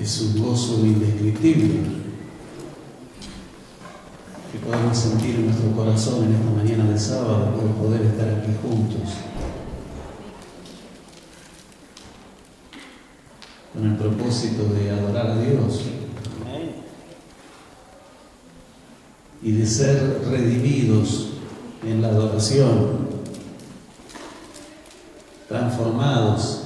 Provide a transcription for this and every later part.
Es un gozo indescriptible que podemos sentir en nuestro corazón en esta mañana de sábado por poder estar aquí juntos con el propósito de adorar a Dios y de ser redimidos en la adoración, transformados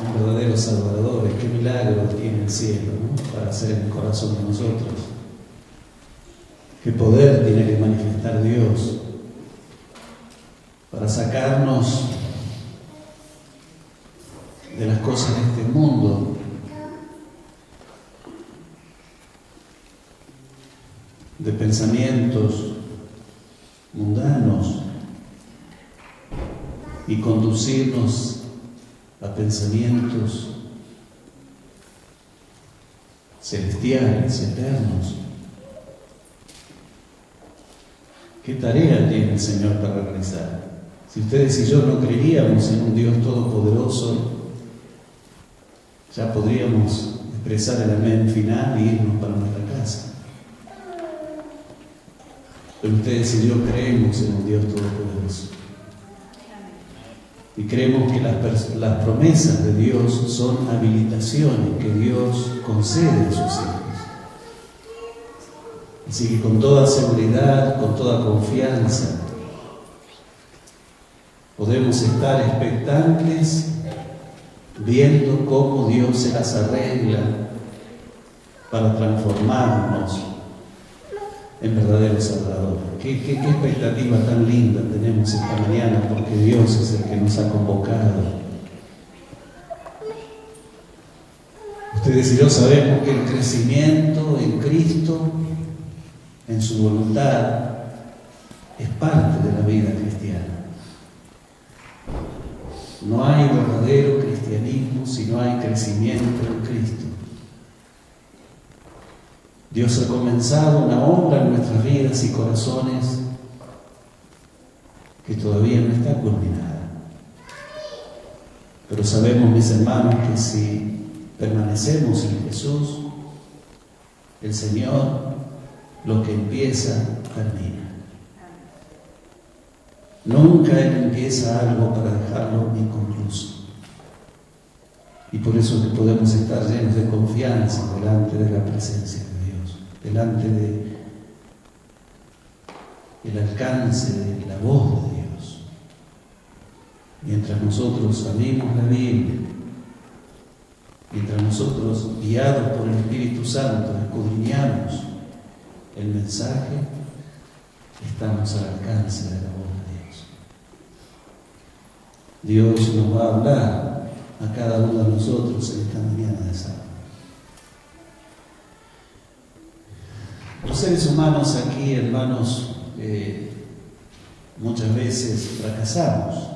en verdaderos adoradores. Qué milagro tiene el cielo, ¿no?, para hacer en el corazón de nosotros. Qué poder tiene que manifestar Dios para sacarnos de las cosas de este mundo, de pensamientos mundanos, y conducirnos a pensamientos celestiales, eternos. ¿Qué tarea tiene el Señor para realizar? Si ustedes y yo no creíamos en un Dios todopoderoso, ya podríamos expresar el amén final y irnos para nuestra casa. Pero ustedes y yo creemos en un Dios todopoderoso. Y creemos que las promesas de Dios son habilitaciones que Dios concede a sus hijos. Así que con toda seguridad, con toda confianza, podemos estar expectantes viendo cómo Dios se las arregla para transformarnos en verdaderos adoradores. ¿Qué expectativa tan linda tenemos esta mañana, porque Dios es el que nos ha convocado. Ustedes y yo sabemos que el crecimiento en Cristo, en su voluntad, es parte de la vida cristiana. No hay verdadero cristianismo si no hay crecimiento en Cristo. Dios ha comenzado una obra en nuestras vidas y corazones que todavía no está culminada. Pero sabemos, mis hermanos, que si permanecemos en Jesús, el Señor lo que empieza, termina. Nunca Él empieza algo para dejarlo inconcluso. Y por eso es que podemos estar llenos de confianza delante de la presencia de Dios, delante del alcance de la voz de Dios. Mientras nosotros abrimos la Biblia, mientras nosotros, guiados por el Espíritu Santo, escudriñamos el mensaje, estamos al alcance de la voz de Dios. Dios nos va a hablar a cada uno de nosotros en esta mañana de sábado. Los seres humanos aquí, hermanos, muchas veces fracasamos,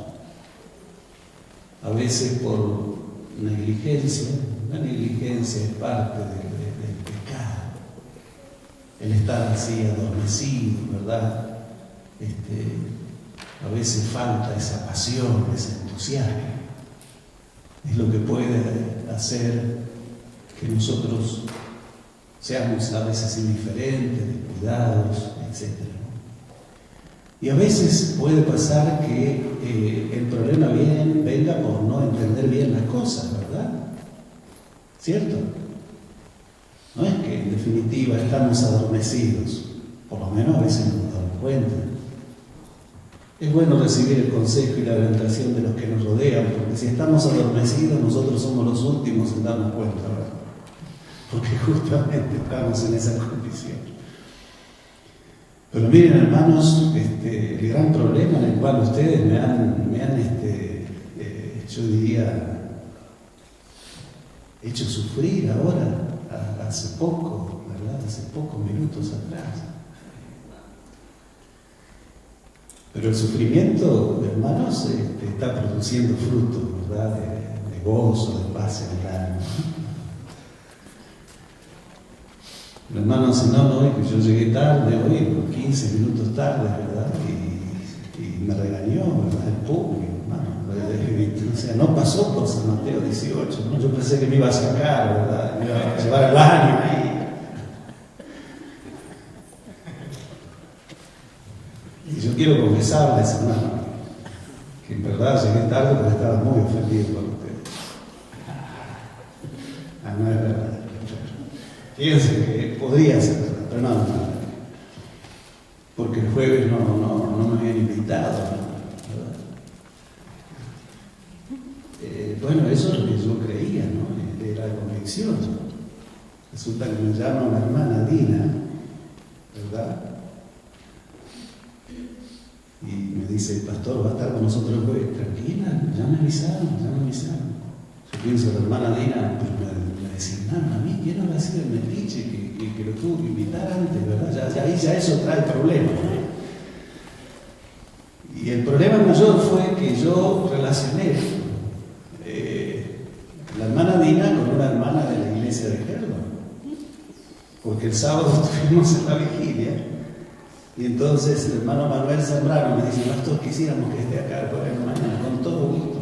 a veces por negligencia. La negligencia es parte del pecado, el estar así adormecido, ¿verdad? A veces falta esa pasión, ese entusiasmo. Es lo que puede hacer que nosotros seamos a veces indiferentes, descuidados, etc. Y a veces puede pasar que el problema venga por no entender bien las cosas, ¿verdad? ¿Cierto? No es que en definitiva estamos adormecidos, por lo menos a veces nos damos cuenta. Es bueno recibir el consejo y la orientación de los que nos rodean, porque si estamos adormecidos, nosotros somos los últimos en darnos cuenta, ¿verdad? Porque justamente estamos en esa condición. Pero miren, hermanos, el gran problema en el cual ustedes me han yo diría, hecho sufrir ahora, hace poco, ¿verdad? Hace pocos minutos atrás. Pero el sufrimiento, hermanos, está produciendo frutos, ¿verdad? De gozo, de paz en el alma. Pero hermanos, no, que yo llegué tarde hoy, 15 minutos tarde, ¿verdad? Y me regañó, ¿verdad? El público, hermano. O sea, no pasó por San Mateo 18, ¿no? Yo pensé que me iba a sacar, ¿verdad? Me iba a llevar al baño ahí. Y yo quiero confesarles, hermano, que en verdad llegué tarde porque estaba muy ofendido por ustedes. No es verdad. Fíjense que podría ser verdad, pero no. Porque el jueves no me habían invitado, ¿verdad? Bueno, eso es lo que yo creía, ¿no? De la convicción. Resulta que me llama una hermana Dina, ¿verdad? Y me dice, pastor, va a estar con nosotros el jueves. Tranquila, ya me avisaron. Yo pienso, la hermana Dina, pues me designaron a mí, ¿quién habrá sido el metiche que lo tuvo que invitar antes, verdad? Ahí ya eso trae problemas, ¿no? Y el problema mayor fue que yo relacioné la hermana Dina con una hermana de la iglesia de Gerdo, porque el sábado estuvimos en la vigilia. Y entonces el hermano Manuel Zambrano me dice, pastor, quisiéramos que esté acá por la mañana, con todo gusto.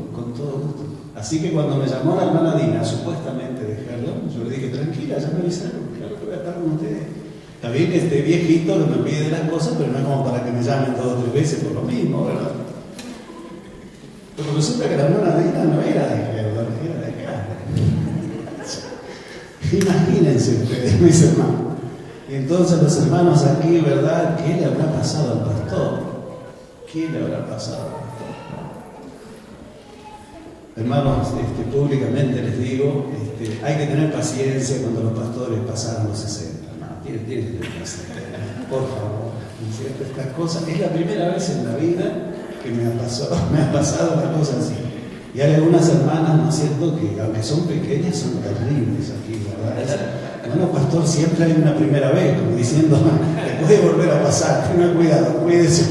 Así que cuando me llamó la hermana Dina, supuestamente de Gerdo, yo le dije, tranquila, ya me avisaron, claro que voy a estar con ustedes. Está bien que esté viejito, que me pide las cosas, pero no es como para que me llamen 2 o 3 veces por lo mismo, ¿verdad? Pero resulta que la hermana Dina no era de Gerdo, era de acá. Imagínense ustedes, mis hermanos. Y entonces los hermanos aquí, ¿verdad? ¿Qué le habrá pasado al pastor? ¿Qué le habrá pasado al pastor? Hermanos, públicamente les digo, hay que tener paciencia cuando los pastores pasaron los 60. No, tienen que tener paciencia. Por favor, ¿cierto? Estas cosas, es la primera vez en la vida que me ha pasado una cosa así. Y hay algunas hermanas, ¿no es cierto?, que aunque son pequeñas, son terribles aquí, ¿verdad? Bueno, pastor, siempre hay una primera vez, como diciendo, le puede volver a pasar, tenga cuidado, cuídese.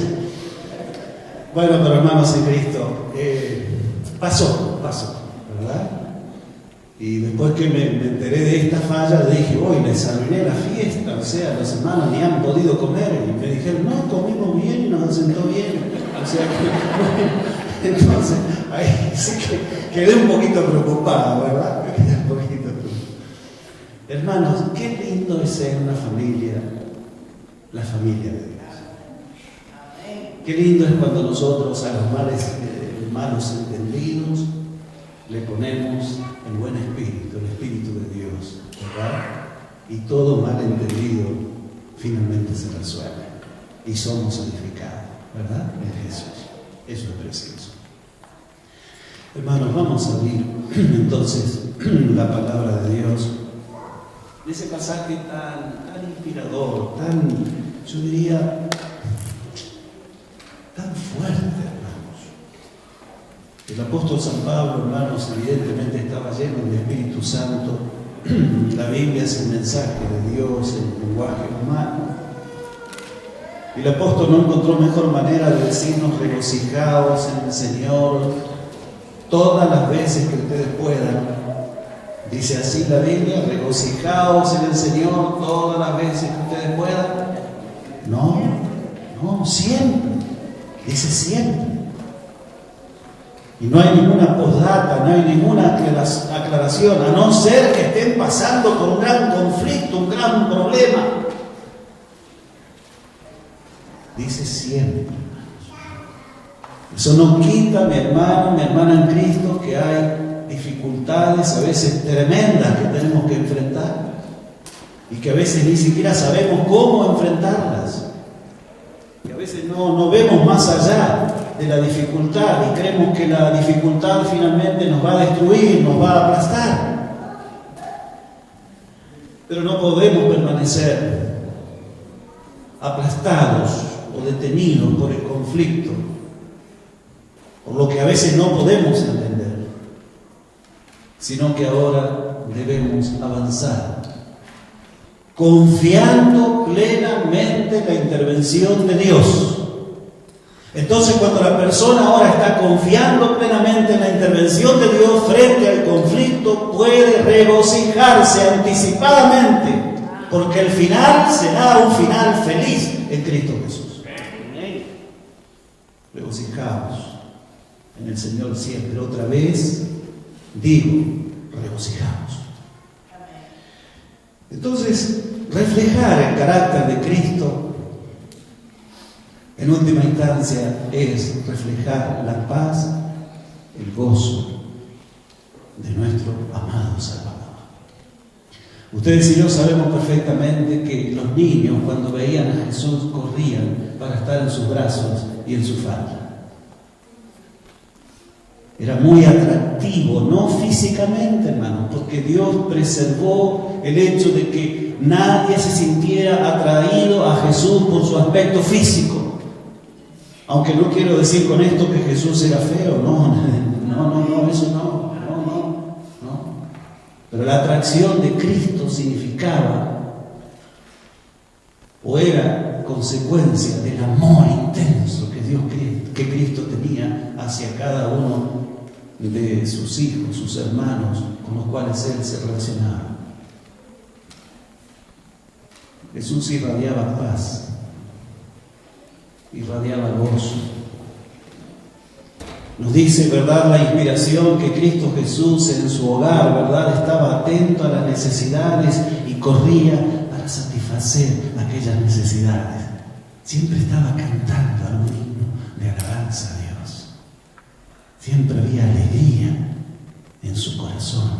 Bueno, pero hermanos en Cristo, pasó, ¿verdad? Y después que me enteré de esta falla, dije, hoy les arruiné la fiesta, o sea, los hermanos ni han podido comer, y me dijeron, no, comimos bien y nos sentó bien, o sea que, entonces, ahí sí que quedé un poquito preocupado, ¿verdad? Hermanos, qué lindo es ser una familia, la familia de Dios. Qué lindo es cuando nosotros a los malos entendidos le ponemos el buen espíritu, el espíritu de Dios, ¿verdad? Y todo mal entendido finalmente se resuelve y somos edificados, ¿verdad? En Jesús. Eso es precioso. Hermanos, vamos a abrir entonces la palabra de Dios. Ese pasaje tan inspirador, yo diría, tan fuerte, hermanos. El apóstol San Pablo, hermanos, evidentemente estaba lleno del Espíritu Santo. La Biblia es el mensaje de Dios en lenguaje humano. Y el apóstol no encontró mejor manera de decirnos regocijaos en el Señor todas las veces que ustedes puedan. Dice así la Biblia, regocijaos en el Señor todas las veces que ustedes puedan. No, siempre. Dice siempre. Y no hay ninguna postdata, no hay ninguna aclaración, a no ser que estén pasando por un gran conflicto, un gran problema. Dice siempre. Eso no quita, mi hermana en Cristo, que hay dificultades a veces tremendas que tenemos que enfrentar y que a veces ni siquiera sabemos cómo enfrentarlas, y a veces no vemos más allá de la dificultad y creemos que la dificultad finalmente nos va a destruir, nos va a aplastar, pero no podemos permanecer aplastados o detenidos por el conflicto, por lo que a veces no podemos entender, sino que ahora debemos avanzar, confiando plenamente en la intervención de Dios. Entonces, cuando la persona ahora está confiando plenamente en la intervención de Dios frente al conflicto, puede regocijarse anticipadamente, porque el final será un final feliz en Cristo Jesús. Regocijaos en el Señor siempre. Otra vez digo, regocijamos. Entonces, reflejar el carácter de Cristo, en última instancia, es reflejar la paz, el gozo de nuestro amado Salvador. Ustedes y yo sabemos perfectamente que los niños, cuando veían a Jesús, corrían para estar en sus brazos y en su falda. Era muy atractivo, no físicamente, hermano, porque Dios preservó el hecho de que nadie se sintiera atraído a Jesús por su aspecto físico. Aunque no quiero decir con esto que Jesús era feo, no, eso no. Pero la atracción de Cristo significaba o era consecuencia del amor intenso que Cristo tenía hacia cada uno de sus hijos, sus hermanos, con los cuales Él se relacionaba. Jesús irradiaba paz, irradiaba gozo. Nos dice, ¿verdad?, la inspiración que Cristo Jesús en su hogar, ¿verdad?, estaba atento a las necesidades y corría para satisfacer aquellas necesidades. Siempre estaba cantando algún himno de alabanza a Dios. Siempre había alegría en su corazón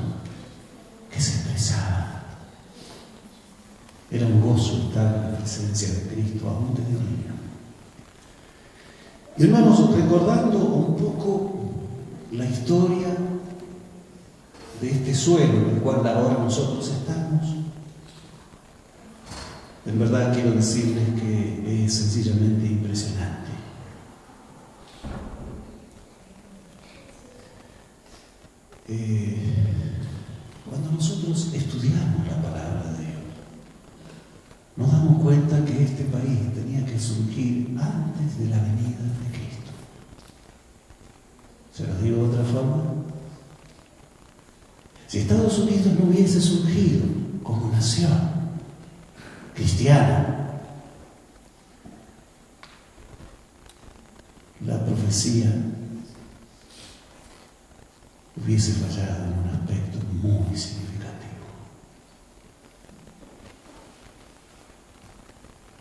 que se expresaba. Era un gozo estar en la presencia de Cristo, aún desde niño. Y hermanos, recordando un poco la historia de este suelo en el cual ahora nosotros estamos, en verdad quiero decirles que es sencillamente impresionante. Cuando nosotros estudiamos la palabra de Dios, nos damos cuenta que este país tenía que surgir antes de la venida de Cristo. ¿Se lo digo de otra forma? Si Estados Unidos no hubiese surgido como nación cristiana, la profecía hubiese fallado en un aspecto muy significativo.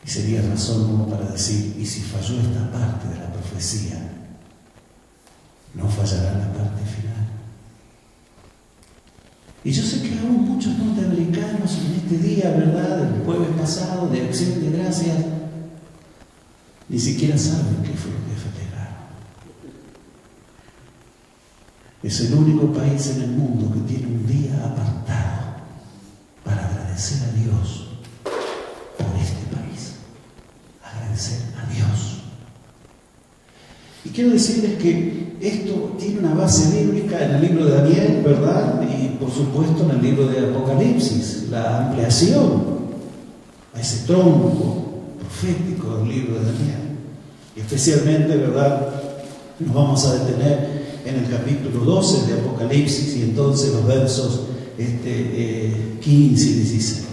Y sería razón como para decir, y si falló esta parte de la profecía, ¿no fallará la parte final? Y yo sé que aún muchos norteamericanos en este día, ¿verdad?, el jueves pasado de Acción de Gracias, ni siquiera saben qué fue lo que festejaron. Es el único país en el mundo que tiene un día apartado para agradecer a Dios por este país. Agradecer a Dios. Y quiero decirles que esto tiene una base bíblica en el libro de Daniel, ¿verdad? Y por supuesto en el libro de Apocalipsis, la ampliación a ese tronco profético del libro de Daniel. Y especialmente, ¿verdad?, nos vamos a detener en el capítulo 12 de Apocalipsis y entonces los versos 15 y 16.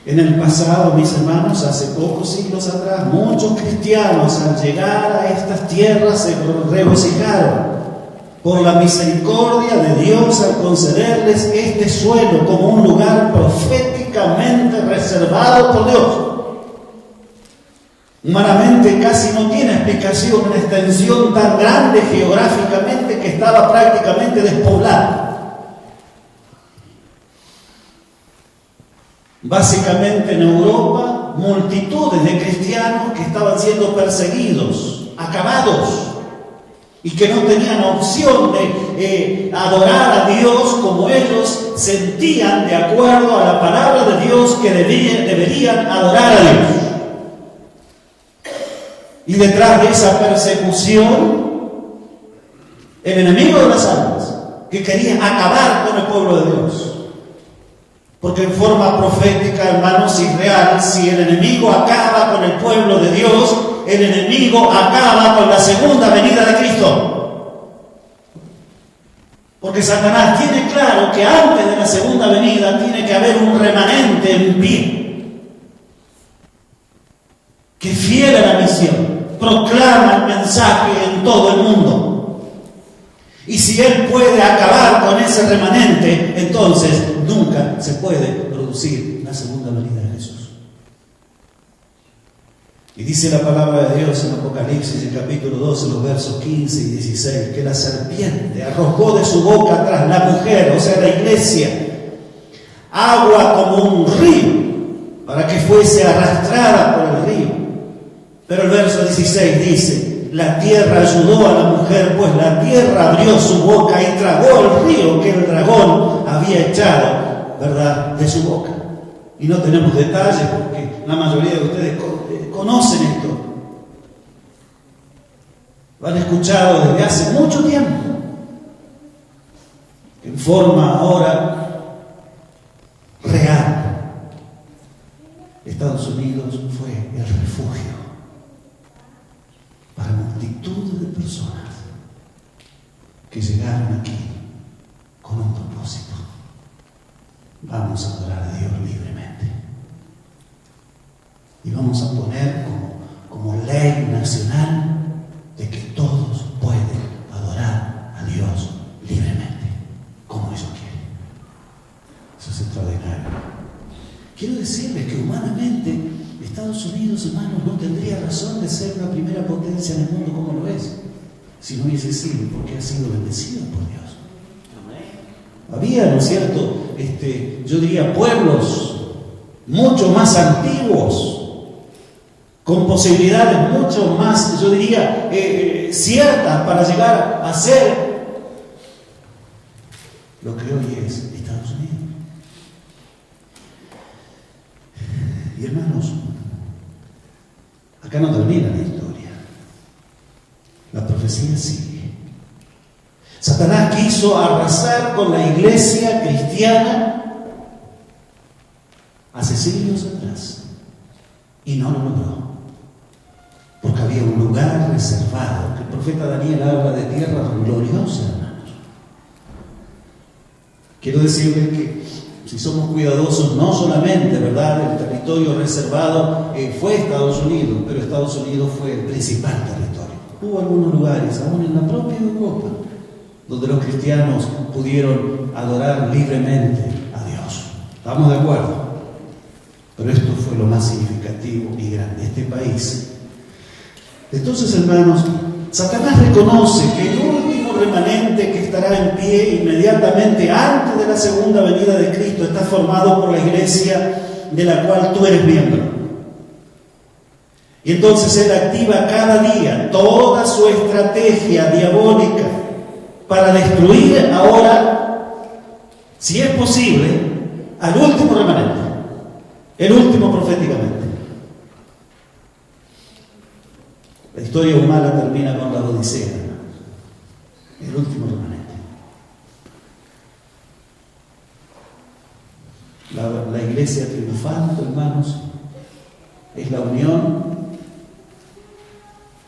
En el pasado, mis hermanos, hace pocos siglos atrás, muchos cristianos al llegar a estas tierras se regocijaron por la misericordia de Dios al concederles este suelo como un lugar proféticamente reservado por Dios. Humanamente casi no tiene explicación una extensión tan grande geográficamente que estaba prácticamente despoblada. Básicamente en Europa, multitudes de cristianos que estaban siendo perseguidos, acabados, y que no tenían opción de adorar a Dios como ellos sentían de acuerdo a la palabra de Dios que deberían adorar a Dios. Y detrás de esa persecución, el enemigo de las almas, que quería acabar con el pueblo de Dios. Porque en forma profética, hermanos, y real, si el enemigo acaba con el pueblo de Dios, el enemigo acaba con la segunda venida de Cristo. Porque Satanás tiene claro que antes de la segunda venida tiene que haber un remanente en pie, que fiel a la misión proclama el mensaje en todo el mundo. Y si Él puede acabar con ese remanente, entonces nunca se puede producir la segunda venida de Jesús. Y dice la palabra de Dios en Apocalipsis, en capítulo 12, los versos 15 y 16, que la serpiente arrojó de su boca tras la mujer, o sea, la iglesia, agua como un río, para que fuese arrastrada por el río. Pero el verso 16 dice: la tierra ayudó a la mujer, pues la tierra abrió su boca y tragó el río que el dragón había echado, ¿verdad?, de su boca. Y no tenemos detalles porque la mayoría de ustedes conocen esto. Lo han escuchado desde hace mucho tiempo. En forma ahora real, Estados Unidos fue el refugio para multitudes de personas que llegaron aquí con un propósito: vamos a adorar a Dios libremente. Y vamos a poner como ley nacional de que todos pueden adorar a Dios libremente, como ellos quieren. Eso es extraordinario. Quiero decirles que humanamente Estados Unidos, hermanos, no tendría razón de ser una primera potencia en el mundo como lo es, si no hubiese sido porque ha sido bendecido por Dios. Había, ¿no es cierto?, yo diría pueblos mucho más antiguos, con posibilidades mucho más, yo diría, ciertas para llegar a ser lo que hoy es Estados Unidos. Y hermanos, acá no termina la historia. La profecía sigue. Satanás quiso arrasar con la iglesia cristiana hace siglos atrás y no lo logró. Porque había un lugar reservado, que el profeta Daniel habla de tierra gloriosa, hermanos. Quiero decirles que si somos cuidadosos, no solamente, ¿verdad?, el territorio reservado fue Estados Unidos, pero Estados Unidos fue el principal territorio. Hubo algunos lugares, aún en la propia Europa, donde los cristianos pudieron adorar libremente a Dios. ¿Estamos de acuerdo? Pero esto fue lo más significativo y grande, este país. Entonces, hermanos, Satanás reconoce que el último remanente que estará en pie inmediatamente antes de la segunda venida de Cristo está formado por la iglesia de la cual tú eres miembro. Y entonces él activa cada día toda su estrategia diabólica para destruir ahora, si es posible, al último remanente, el último proféticamente. La historia humana termina con la Odisea, el último remanente. La iglesia triunfante, hermanos, es la unión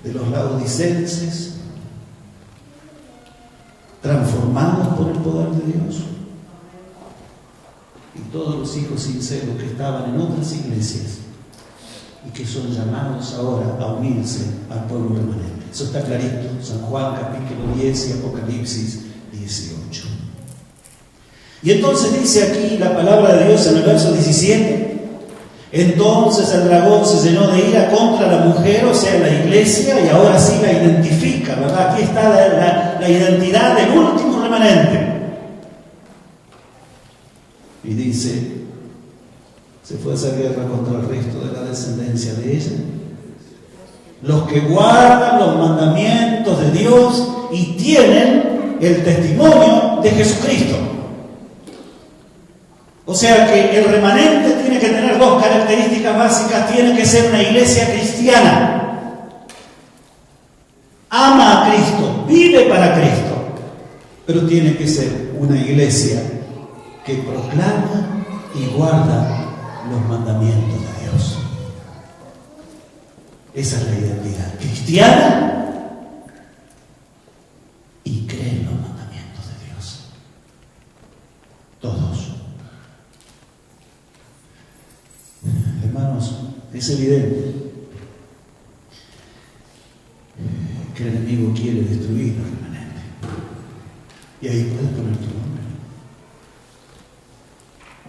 de los laodicenses transformados por el poder de Dios y todos los hijos sinceros que estaban en otras iglesias y que son llamados ahora a unirse al pueblo remanente. Eso está clarito, San Juan capítulo 10 y Apocalipsis 18. Y entonces dice aquí la palabra de Dios en el verso 17: entonces el dragón se llenó de ira contra la mujer, o sea, la iglesia, y ahora sí la identifica, ¿verdad? Aquí está la identidad del último remanente. Y dice: se fue a hacer guerra contra el resto de la descendencia de ella, los que guardan los mandamientos de Dios y tienen el testimonio de Jesucristo. O sea que el remanente tiene que tener dos características básicas. Tiene que ser una iglesia cristiana, ama a Cristo, vive para Cristo, pero tiene que ser una iglesia que proclama y guarda los mandamientos de Dios. Esa es la identidad cristiana y cree en los mandamientos de Dios. Todos. Hermanos, es evidente que el enemigo quiere destruir los remanentes. Y ahí puedes poner tu nombre.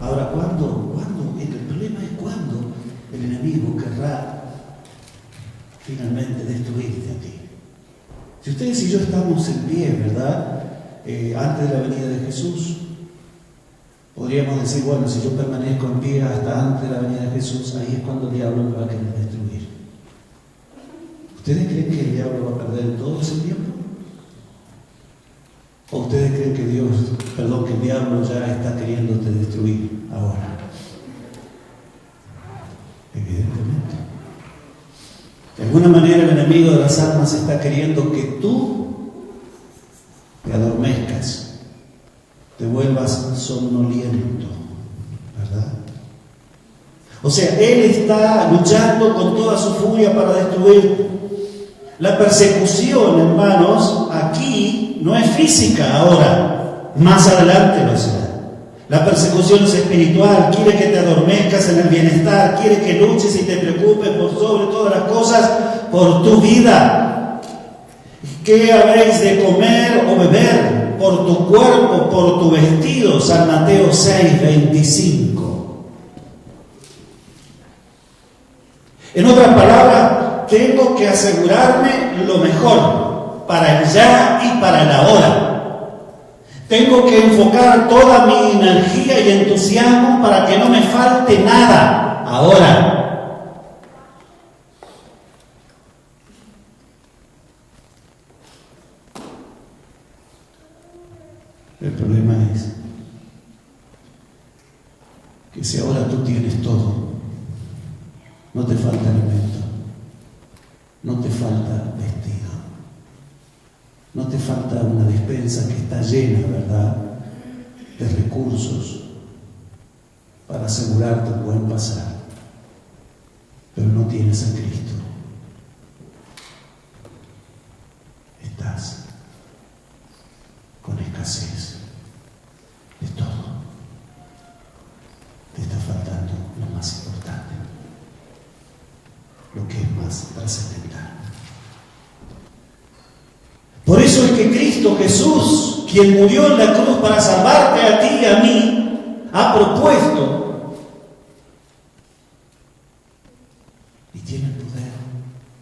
Ahora, ¿cuándo? El problema es cuándo el enemigo querrá finalmente destruirte a ti. Si ustedes y yo estamos en pie, ¿verdad? Antes de la venida de Jesús, podríamos decir, bueno, si yo permanezco en pie hasta antes de la venida de Jesús, ahí es cuando el diablo me va a querer destruir. ¿Ustedes creen que el diablo va a perder todo ese tiempo? ¿O ustedes creen que que el diablo ya está queriéndote destruir ahora? Evidentemente. De alguna manera el enemigo de las almas está queriendo que tú te adormezcas, te vuelvas somnoliento, ¿verdad? O sea, él está luchando con toda su furia para destruirte. La persecución, hermanos, aquí no es física ahora, más adelante lo será. La persecución es espiritual, quiere que te adormezcas en el bienestar, quiere que luches y te preocupes por sobre todas las cosas, por tu vida. ¿Qué habéis de comer o beber? Por tu cuerpo, por tu vestido. San Mateo 6:25. En otras palabras, tengo que asegurarme lo mejor para el ya y para el ahora. Tengo que enfocar toda mi energía y entusiasmo para que no me falte nada ahora. El problema es que si ahora tú tienes todo, no te falta alimento, no te falta vestido, no te falta una despensa que está llena, ¿verdad?, de recursos para asegurarte un buen pasar, pero no tienes a Cristo. Estás con escasez de todo. Te está faltando lo más importante, lo que es más trascendental. Por eso es que Cristo Jesús, quien murió en la cruz para salvarte a ti y a mí, ha propuesto y tiene el poder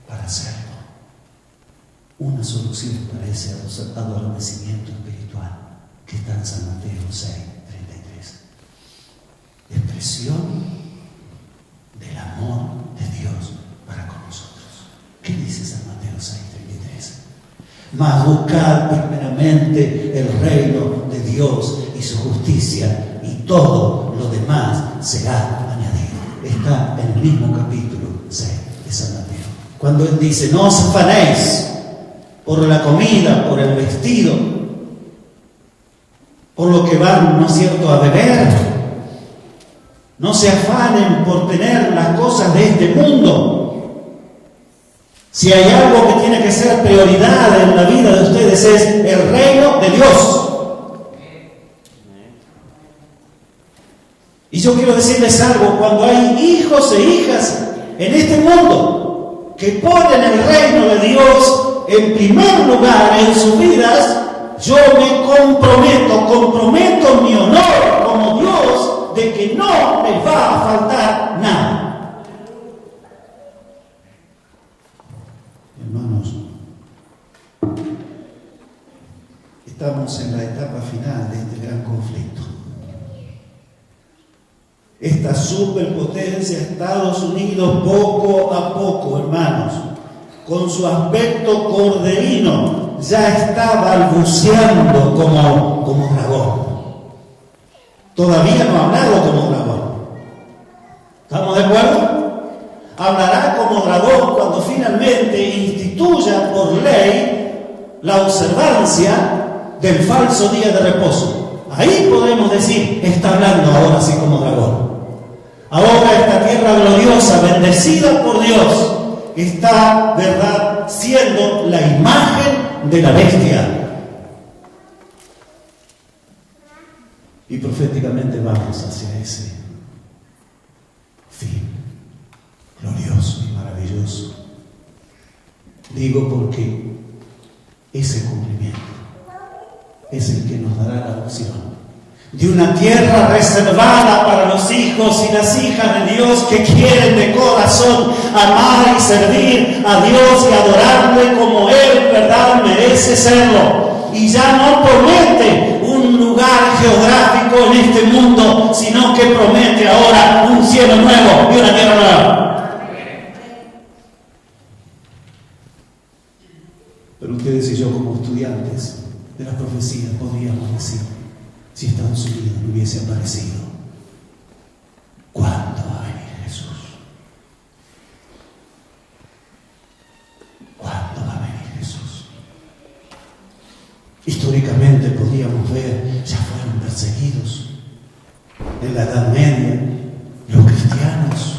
para hacerlo. Una solución para ese adormecimiento espiritual que está en San Mateo 6:33. Expresión del amor de Dios para con nosotros. ¿Qué dice San Mateo 6:33? Mas buscad primeramente el reino de Dios y su justicia, y todo lo demás será añadido. Está en el mismo capítulo 6 de San Mateo. Cuando él dice, no os afanéis por la comida, por el vestido, por lo que van, ¿no es cierto?, a beber. No se afanen por tener las cosas de este mundo. Si hay algo que tiene que ser prioridad en la vida de ustedes es el reino de Dios. Y yo quiero decirles algo, cuando hay hijos e hijas en este mundo que ponen el reino de Dios en primer lugar en sus vidas, yo me comprometo mi honor como Dios de que no les va a faltar nada. Hermanos, estamos en la etapa final de este gran conflicto. Esta superpotencia Estados Unidos, poco a poco, hermanos, con su aspecto corderino, ya está balbuceando como dragón. Todavía no ha hablado como dragón. ¿Estamos de acuerdo? Hablará como dragón cuando finalmente instituya por ley la observancia del falso día de reposo. Ahí podemos decir, está hablando ahora así como dragón. Ahora esta tierra gloriosa, bendecida por Dios, está, ¿verdad?, siendo la imagen de la bestia. Y proféticamente vamos hacia ese fin glorioso y maravilloso. Digo porque ese cumplimiento es el que nos dará la opción de una tierra reservada para los hijos y las hijas de Dios que quieren de corazón amar y servir a Dios y adorarle como Él, ¿verdad?, merece serlo. Y ya no promete un lugar geográfico en este mundo, sino que promete ahora un cielo nuevo y una tierra nueva. Pero ustedes y yo, como estudiantes de la profecía, podríamos decir: si Estados Unidos no hubiese aparecido, ¿cuándo va a venir Jesús? ¿Cuándo va a venir Jesús? Históricamente podríamos ver, ya fueron perseguidos en la Edad Media los cristianos,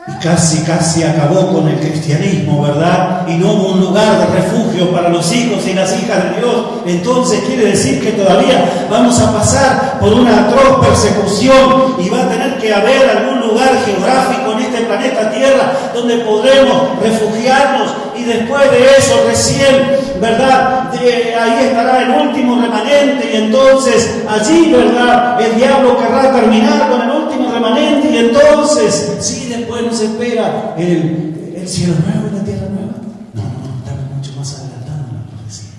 y casi acabó con el cristianismo, ¿verdad? Y no hubo un lugar de refugio para los hijos y las hijas de Dios. Entonces quiere decir que todavía vamos a pasar por una atroz persecución y va a tener que haber algún lugar geográfico en este planeta Tierra donde podremos refugiarnos, y después de eso recién, ¿verdad?, ahí estará el último remanente, y entonces allí, ¿verdad?, el diablo querrá terminar con el último remanente, y entonces sí, después nos espera el cielo nuevo y la tierra nueva. No, estamos mucho más adelantados en la profecía.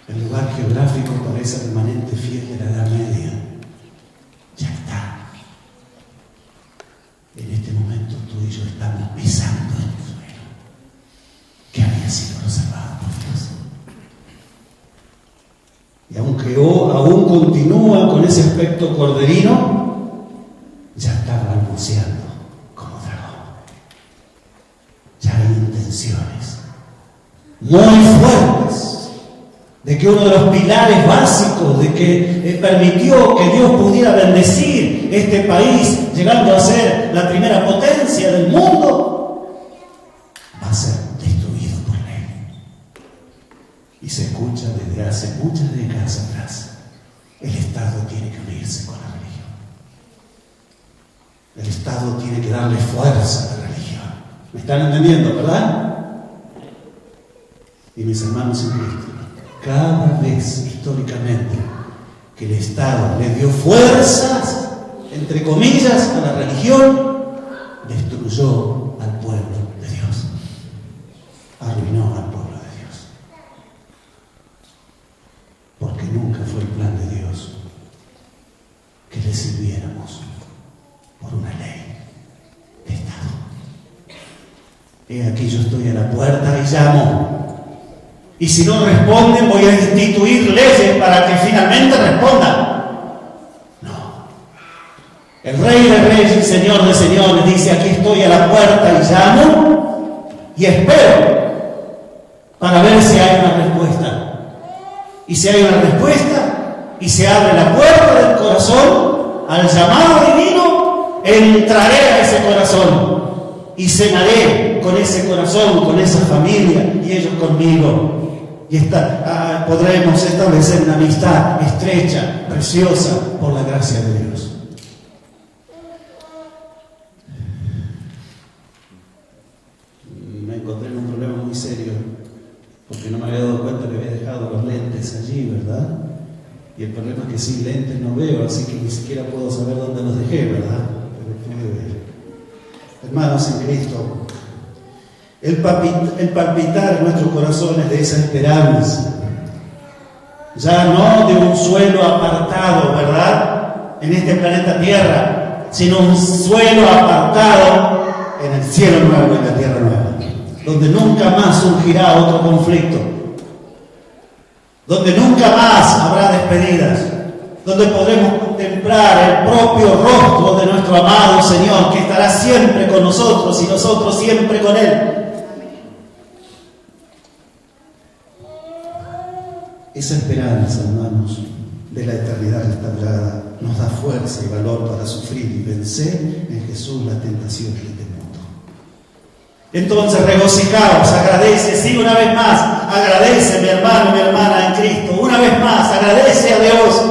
El lugar geográfico para ese remanente fiel de la Edad Media ya está. En este momento tú y yo estamos pisando el suelo que había sido reservado por Dios. Y aunque aún continúa con ese aspecto corderino, ya está balbuceando como dragón. Ya hay intenciones muy fuertes de que uno de los pilares básicos de que permitió que Dios pudiera bendecir este país, llegando a ser la primera potencia del mundo, va a ser destruido por ley. Y se escucha desde hace muchas décadas atrás: el Estado tiene que unirse con la religión. El Estado tiene que darle fuerza a la religión. ¿Me están entendiendo, verdad? Y mis hermanos en Cristo, cada vez históricamente que el Estado le dio fuerzas, entre comillas, a la religión, destruyó al pueblo de Dios, arruinó al pueblo de Dios, porque nunca fue el plan de Dios que le sirviéramos por una ley de Estado. He aquí, yo estoy a la puerta y llamo. Y si no responden, voy a instituir leyes para que finalmente respondan. No. El Rey de Reyes y Señor de Señores dice: aquí estoy a la puerta y llamo y espero para ver si hay una respuesta. Y si hay una respuesta y se abre la puerta del corazón al llamado divino, entraré a ese corazón y cenaré con ese corazón, con esa familia y ellos conmigo. Y podremos establecer una amistad estrecha, preciosa, por la gracia de Dios. Me encontré en un problema muy serio, porque no me había dado cuenta que había dejado los lentes allí, ¿verdad? Y el problema es que sin lentes no veo, así que ni siquiera puedo saber dónde los dejé, ¿verdad? Pero pude ver. Hermanos en Cristo, el palpitar en nuestros corazones de esa esperanza, ya no de un suelo apartado, ¿verdad?, en este planeta Tierra, sino un suelo apartado en el cielo nuevo y la tierra nueva, donde nunca más surgirá otro conflicto, donde nunca más habrá despedidas, donde podremos contemplar el propio rostro de nuestro amado Señor, que estará siempre con nosotros y nosotros siempre con Él. Esa esperanza, hermanos, de la eternidad restaurada nos da fuerza y valor para sufrir y vencer en Jesús las tentaciones de este mundo. Entonces regocijaos, agradece, sí, una vez más, agradece, mi hermano y mi hermana en Cristo, una vez más, agradece a Dios,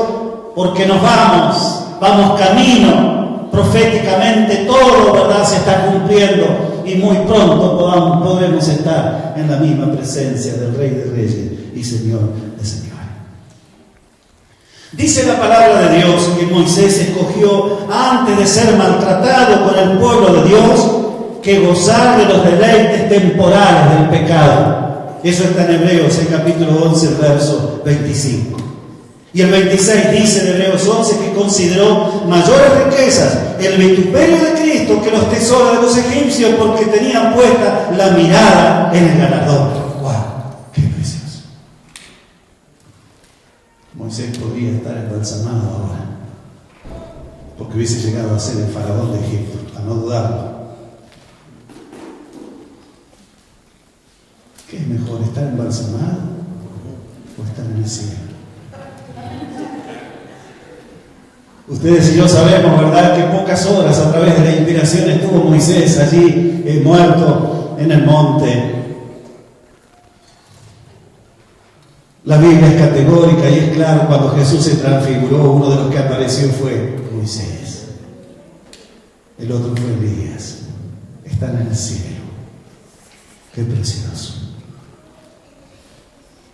porque nos vamos camino, proféticamente todo, ¿verdad?, se está cumpliendo, y muy pronto podremos estar en la misma presencia del Rey de Reyes y Señor de señores. Dice la palabra de Dios que Moisés escogió, antes de ser maltratado con el pueblo de Dios, que gozar de los deleites temporales del pecado. Eso está en Hebreos, el capítulo 11, el verso 25. Y el 26 dice de Hebreos 11 que consideró mayores riquezas el vituperio de Cristo que los tesoros de los egipcios, porque tenían puesta la mirada en el galardón. ¡Wow! ¡Qué precioso! Moisés podría estar embalsamado ahora, porque hubiese llegado a ser el faraón de Egipto, a no dudarlo. ¿Qué es mejor, estar embalsamado o estar en el cielo? Ustedes y yo sabemos, ¿verdad?, que pocas horas a través de la inspiración estuvo Moisés allí muerto en el monte. La Biblia es categórica y es claro, cuando Jesús se transfiguró, uno de los que apareció fue Moisés. El otro fue Elías. Están en el cielo. Qué precioso.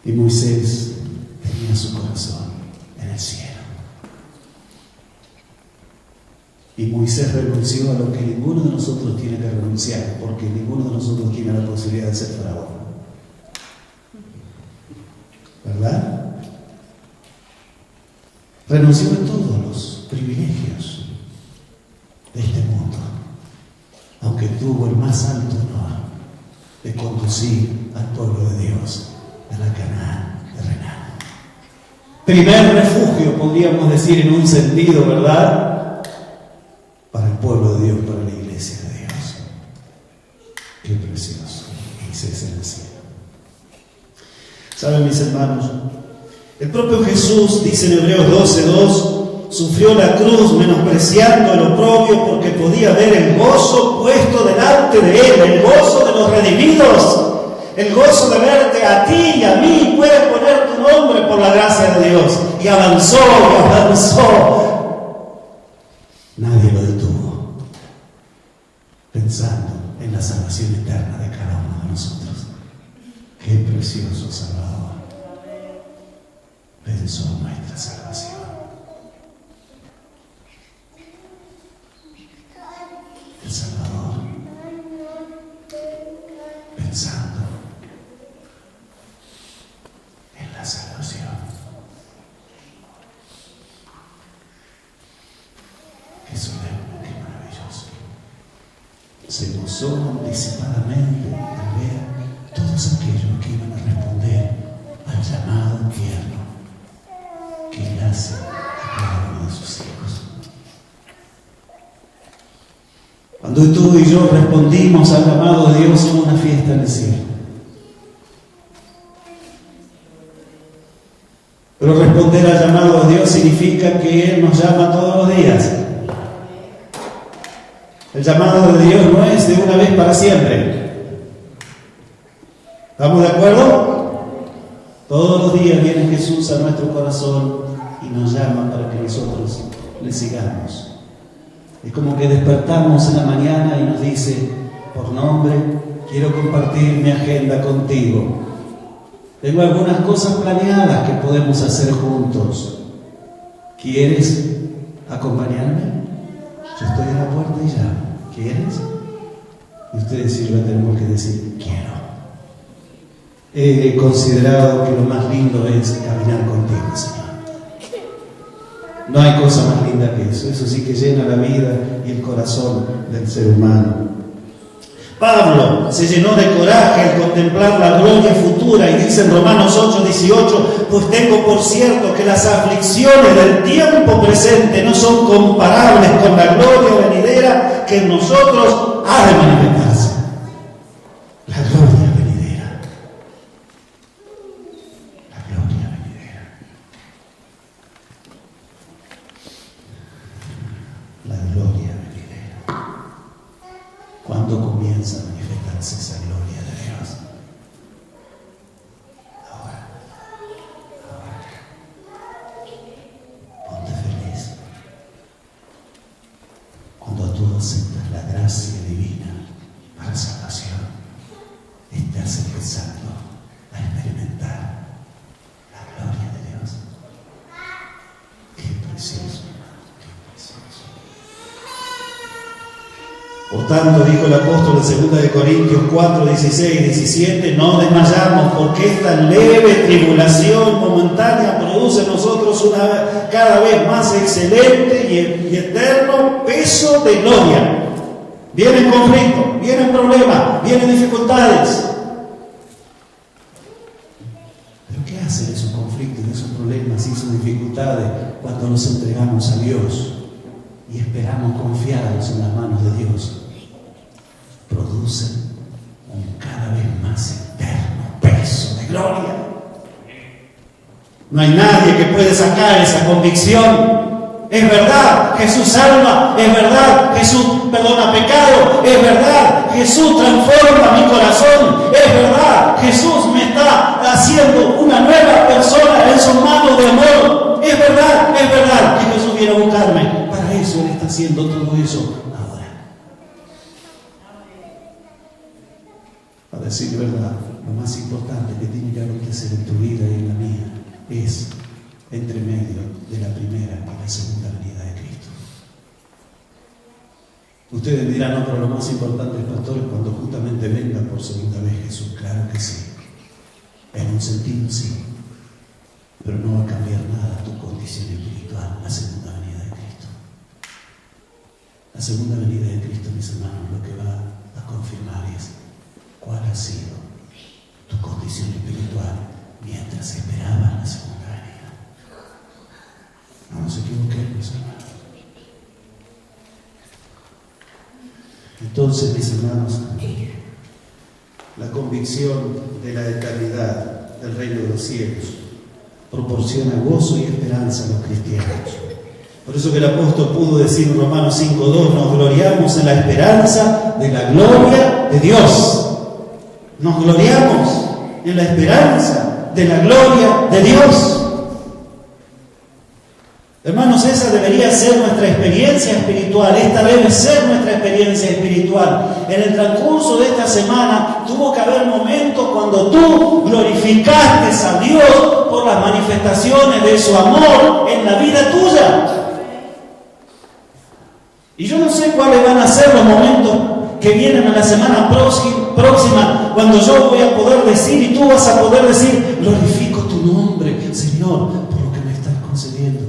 Y Moisés tenía su corazón en el cielo. Y Moisés renunció a lo que ninguno de nosotros tiene que renunciar, porque ninguno de nosotros tiene la posibilidad de ser faraón. ¿Verdad? Renunció a todos los privilegios de este mundo, aunque tuvo el más alto honor de conducir al pueblo de Dios a la Canaán terrenal. Primer refugio, podríamos decir en un sentido, ¿verdad?, para el pueblo de Dios, para la iglesia de Dios. Qué precioso, Moisés en el cielo. ¿Saben, mis hermanos? El propio Jesús, dice en Hebreos 12:2, sufrió la cruz menospreciando el oprobio, porque podía ver el gozo puesto delante de él, el gozo de los redimidos, el gozo de verte a ti y a mí. Puedes poner tu nombre por la gracia de Dios. Y avanzó y avanzó. Nadie lo detuvo, pensando en la salvación eterna de cada uno de nosotros. Qué precioso Salvador pensó en nuestra salvación. El Salvador pensando en la salvación. Qué solemne, qué maravilloso. Se gozó anticipadamente al ver todos aquellos que iban a responder al llamado tierno que Él hace a cada uno de sus hijos. Cuando tú y yo respondimos al llamado de Dios, hubo una fiesta en el cielo. Pero responder al llamado de Dios significa que Él nos llama todos los días. El llamado de Dios no es de una vez para siempre. ¿Estamos de acuerdo? Todos los días viene Jesús a nuestro corazón y nos llama para que nosotros le sigamos. Es como que despertamos en la mañana y nos dice, por nombre, quiero compartir mi agenda contigo. Tengo algunas cosas planeadas que podemos hacer juntos. ¿Quieres acompañarme? Yo estoy a la puerta y llamo. ¿Quieres? Y ustedes y yo tenemos que decir, quiero. He considerado que lo más lindo es caminar contigo, Señor. No hay cosa más linda que eso. Eso sí que llena la vida y el corazón del ser humano. Pablo se llenó de coraje al contemplar la gloria futura y dice en Romanos 8:18, pues tengo por cierto que las aflicciones del tiempo presente no son comparables con la gloria venidera que en nosotros ha de manifestarse. La gloria venidera. La gloria venidera. La gloria venidera. ¿Cuándo comienza a manifestarse esa gloria de Dios? Ahora. Ponte feliz. Cuando tú aceptas la gracia divina para salvación, estás empezando a experimentar Por tanto, dijo el apóstol en 2 Corintios 4, 16 y 17, no desmayamos, porque esta leve tribulación momentánea produce en nosotros una cada vez más excelente y eterno peso de gloria. Vienen conflictos, vienen problemas, vienen dificultades. ¿Pero qué hacen esos conflictos, esos problemas y esas dificultades cuando nos entregamos a Dios y esperamos confiados en las manos de Dios? Producen un cada vez más eterno peso de gloria. No hay nadie que puede sacar esa convicción. Es verdad, Jesús salva, es verdad, Jesús perdona pecado, es verdad, Jesús transforma mi corazón, es verdad, Jesús me está haciendo una nueva persona en sus manos de amor, es verdad que Jesús viene a buscarme. Para eso Él está haciendo todo eso ahora. A decir verdad, lo más importante que tiene que acontecer en tu vida y en la mía es entre medio de la primera y la segunda venida de Cristo. Ustedes me dirán, no, pero lo más importante, pastor, es cuando justamente venga por segunda vez Jesús. Claro que sí. En un sentido sí. Pero no va a cambiar nada tu condición espiritual, la segunda venida de Cristo. La segunda venida de Cristo, mis hermanos, lo que va a confirmar es cuál ha sido tu condición espiritual mientras esperabas la segunda venida. No nos equivoquemos, hermanos. Entonces, mis hermanos, la convicción de la eternidad del reino de los cielos proporciona gozo y esperanza a los cristianos. Por eso que el apóstol pudo decir en Romanos 5:2, nos gloriamos en la esperanza de la gloria de Dios. Nos gloriamos en la esperanza de la gloria de Dios. Hermanos, esa debería ser nuestra experiencia espiritual. Esta debe ser nuestra experiencia espiritual. En el transcurso de esta semana tuvo que haber momentos cuando tú glorificaste a Dios por las manifestaciones de su amor en la vida tuya. Y yo no sé cuáles van a ser los momentos que vienen a la semana próxima, cuando yo voy a poder decir y tú vas a poder decir, glorifico tu nombre, Señor, por lo que me estás concediendo.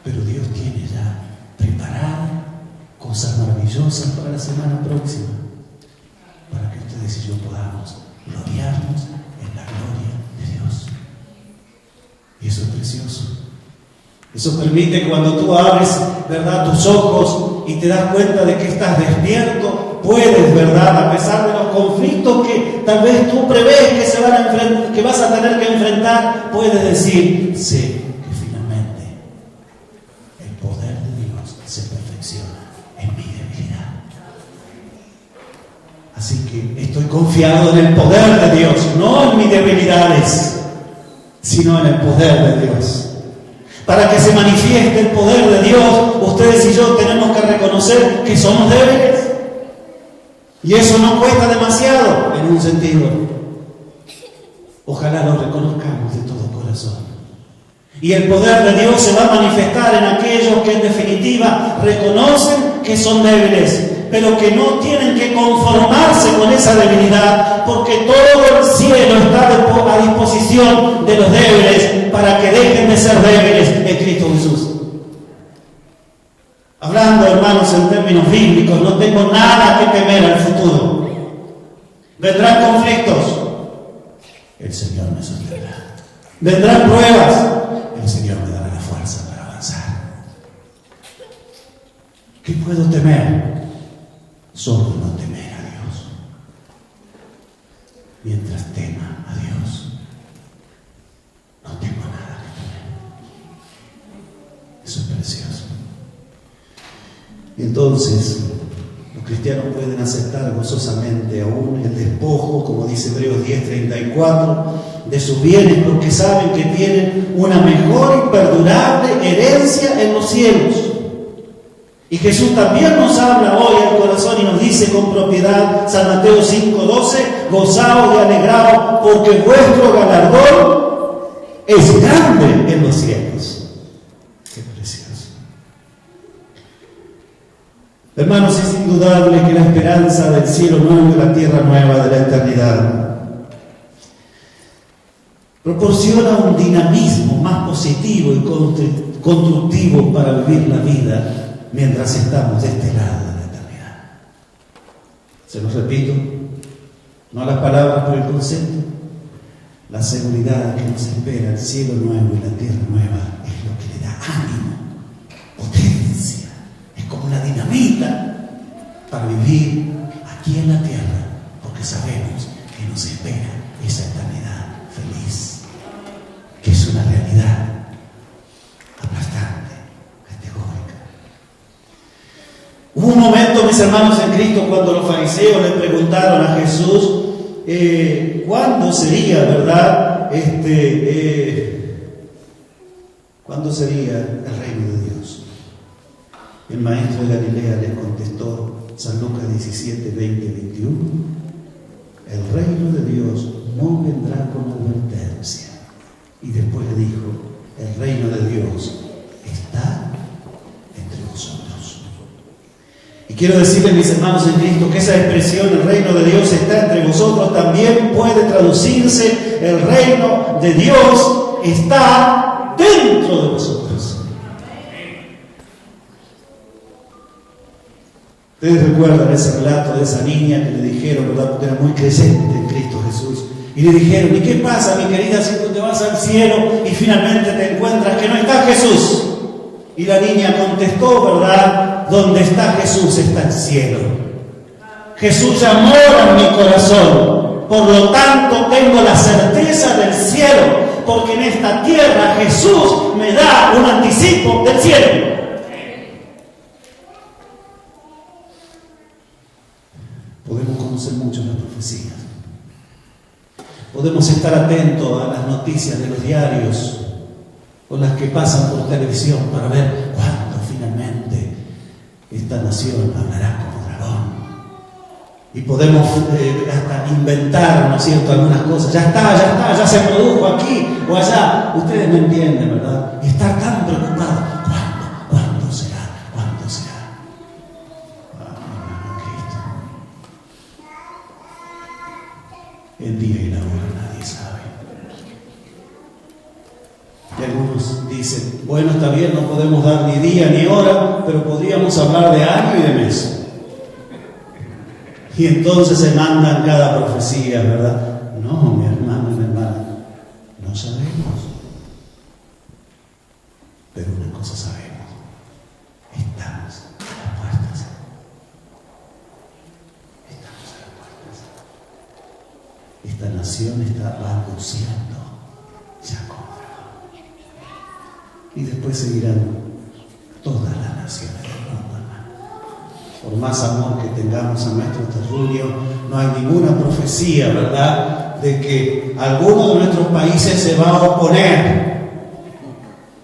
Pero Dios tiene ya preparadas cosas maravillosas para la semana próxima, para que ustedes y yo podamos gloriarnos en la gloria de Dios. Y eso es precioso. Eso permite que cuando tú abres, ¿verdad?, tus ojos y te das cuenta de que estás despierto, puedes, ¿verdad?, a pesar de los conflictos que tal vez tú prevés que vas a tener que enfrentar, puedes decir, sé que finalmente el poder de Dios se perfecciona en mi debilidad. Así que estoy confiado en el poder de Dios, no en mis debilidades, sino en el poder de Dios. Para que se manifieste el poder de Dios, ustedes y yo tenemos que reconocer que somos débiles. Y eso no cuesta demasiado, en un sentido. Ojalá lo reconozcamos de todo corazón. Y el poder de Dios se va a manifestar en aquellos que en definitiva reconocen que son débiles, pero que no tienen que conformarse con esa debilidad, porque todo el cielo está a disposición de los débiles para que dejen de ser débiles en Cristo Jesús. Hablando, hermanos, en términos bíblicos, no tengo nada que temer al futuro. Vendrán conflictos, el Señor me sostendrá. Vendrán pruebas, el Señor me dará la fuerza para avanzar. ¿Qué puedo temer? Solo no temer a Dios. Mientras tema a Dios, no tengo nada que temer. Eso es precioso. Y entonces, los cristianos pueden aceptar gozosamente aún el despojo, como dice Hebreos 10:34, de sus bienes, porque saben que tienen una mejor y perdurable herencia en los cielos. Y Jesús también nos habla hoy al corazón y nos dice con propiedad, San Mateo 5:12, gozaos y alegraos, porque vuestro galardón es grande en los cielos. Qué precioso. Hermanos, es indudable que la esperanza del cielo nuevo y la tierra nueva de la eternidad proporciona un dinamismo más positivo y constructivo para vivir la vida mientras estamos de este lado de la eternidad. Se los repito, no las palabras, pero el concepto. La seguridad que nos espera el cielo nuevo y la tierra nueva es lo que le da ánimo, potencia, es como la dinamita para vivir aquí en la tierra, porque sabemos que nos espera esa eternidad feliz, que es una realidad aplastante, categórica. Hubo un momento, mis hermanos en Cristo, cuando los fariseos le preguntaron a Jesús ¿cuándo sería, verdad? ¿Cuándo sería el reino de Dios? El maestro de Galilea les contestó, San Lucas 17, 20, 21, el reino de Dios no vendrá con advertencia. Y después le dijo, el reino de Dios está entre vosotros. Y quiero decirles, mis hermanos en Cristo, que esa expresión, el reino de Dios está entre vosotros, también puede traducirse, el reino de Dios está dentro de vosotros. Ustedes recuerdan ese relato de esa niña que le dijeron, ¿verdad? Porque era muy creyente en Cristo Jesús. Y le dijeron, ¿y qué pasa, mi querida, si tú te vas al cielo y finalmente te encuentras que no está Jesús? Y la niña contestó, ¿verdad? Donde está Jesús está el cielo. Jesús ya mora en mi corazón. Por lo tanto, tengo la certeza del cielo, porque en esta tierra Jesús me da un anticipo del cielo. Podemos conocer mucho las profecías. Podemos estar atentos a las noticias de los diarios o las que pasan por televisión para ver cuándo finalmente esta nación hablará como dragón. Y podemos hasta inventar, ¿no es cierto?, algunas cosas. Ya se produjo aquí o allá. Ustedes me entienden, ¿verdad? Y estar tan preocupados. ¿Cuándo será? ¿Cuándo será? Cristo. El día y la hora nadie sabe. Y algunos dicen, bueno, está bien, no podemos dar ni día ni hora, pero podríamos hablar de año y de mes. Y entonces se mandan cada profecía, ¿verdad? No, mi hermano y mi hermana, no sabemos. Pero una cosa sabemos, estamos a las puertas. Estamos a las puertas. Esta nación está balbuceando ya con dragón. Y después seguirán todas las naciones del mundo, hermano. Por más amor que tengamos a nuestro terruño, no hay ninguna profecía, ¿verdad?, de que alguno de nuestros países se va a oponer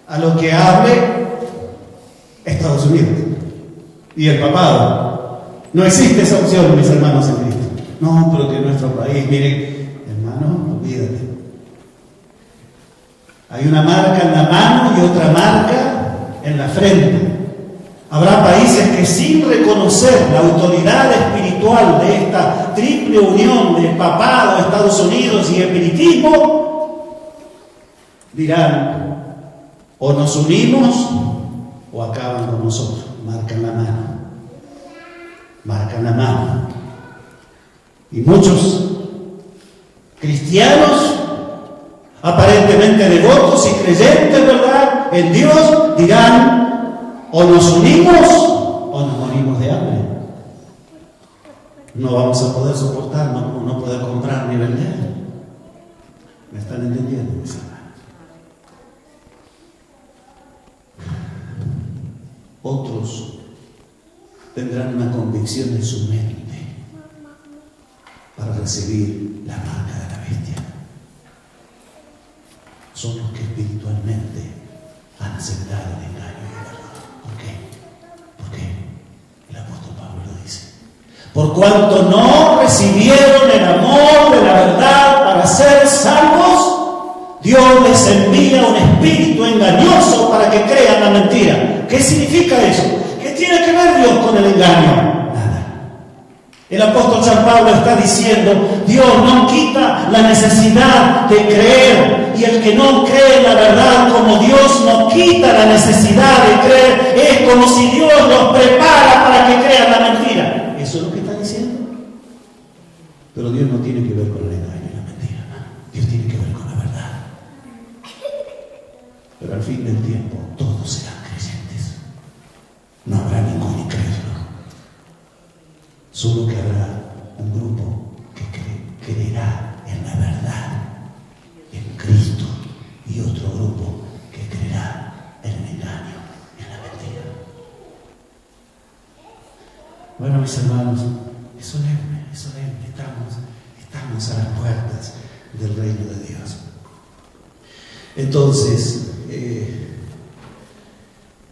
a lo que hable Estados Unidos y el papado. No existe esa opción, mis hermanos en Cristo. No, pero que nuestro país, miren, hermano, olvídate. Hay una marca en la mano y otra marca en la frente. Habrá países que, sin reconocer la autoridad espiritual de esta triple unión de papado, Estados Unidos y espiritismo, dirán, o nos unimos o acaban con nosotros. Marcan la mano. Marcan la mano. Y muchos cristianos, aparentemente devotos y creyentes, ¿verdad?, en Dios, dirán, o nos unimos o nos morimos de hambre. No vamos a poder soportar, no poder comprar ni vender. ¿Me están entendiendo, mis hermanos? Otros tendrán una convicción en su mente para recibir la marca de la bestia. Son los que espiritualmente han aceptado el engaño y el error. ¿Por qué? Porque el apóstol Pablo lo dice. Por cuanto no recibieron el amor de la verdad para ser salvos, Dios les envía un espíritu engañoso para que crean la mentira. ¿Qué significa eso? Que tiene que ver Dios con el engaño? Nada. El apóstol San Pablo está diciendo, Dios no quita la necesidad de creer, y el que no cree en la verdad como Dios no quita la necesidad de creer, es como si Dios los prepara para que crean la mentira. Eso es lo que está diciendo. Pero Dios no tiene que ver con el engaño y la mentira, ¿no? Dios tiene que ver con la verdad. Pero al fin del tiempo todos serán creyentes. No habrá ningún incrédulo. Solo que habrá un grupo que creerá en la verdad, en Cristo, y otro grupo que creerá en el engaño, en la mentira. Bueno, mis hermanos, es solemne. Estamos a las puertas del reino de Dios. Entonces,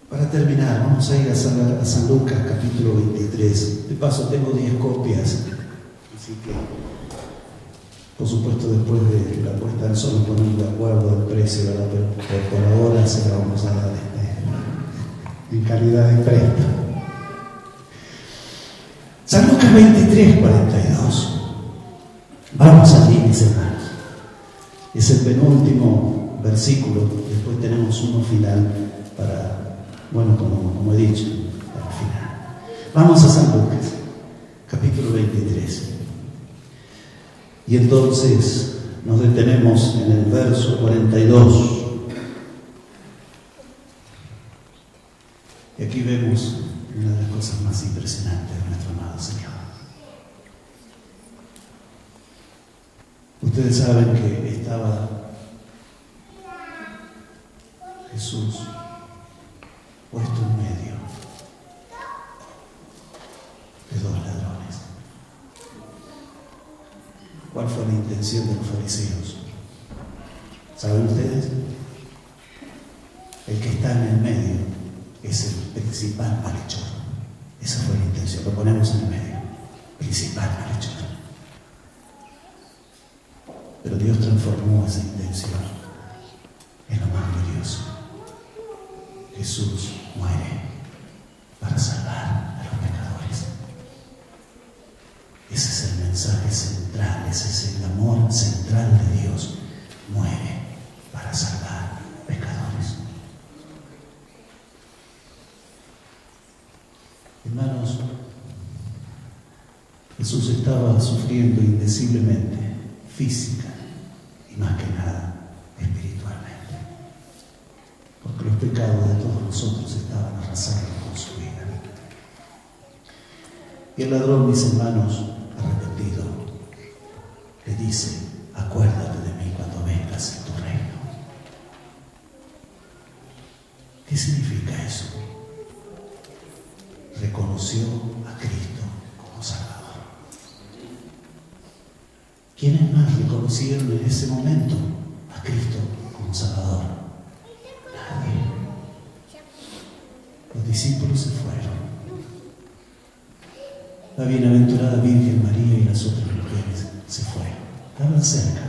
para terminar, vamos a ir a San Lucas capítulo 23. De paso tengo 10 copias, así que, por supuesto, después de la puesta del sol nos ponemos de acuerdo del precio, ¿verdad? Pero por ahora se la vamos a dar en calidad de préstamo. San Lucas 23, 42. Vamos allí, mis hermanos. Es el penúltimo versículo. Después tenemos uno final para, bueno, como he dicho, para el final. Vamos a San Lucas, capítulo 23. Y entonces nos detenemos en el verso 42. Y aquí vemos una de las cosas más impresionantes de nuestro amado Señor. Ustedes saben que estaba Jesús puesto en medio de dos ladrones. ¿Cuál fue la intención de los fariseos? ¿Saben ustedes? El que está en el medio es el principal malhechor. Esa fue la intención. Lo ponemos en el medio. Principal malhechor. Pero Dios transformó esa intención en lo más glorioso. Jesús muere para salvar a los pecadores. Ese es el mensaje central, ese es el amor central de Dios. Muere para salvar pecadores. Hermanos, Jesús estaba sufriendo indeciblemente, física y más que nada espiritualmente, porque los pecados de todos nosotros estaban arrasando con su vida. Y el ladrón, mis hermanos, arrepentido, le dice: acuérdate de mí cuando vengas en tu reino. ¿Qué significa eso? Reconoció a Cristo como Salvador. ¿Quiénes más reconocieron en ese momento a Cristo como Salvador? Nadie. Los discípulos se fueron. La bienaventurada Virgen María y las otras mujeres se fueron. Estaban cerca.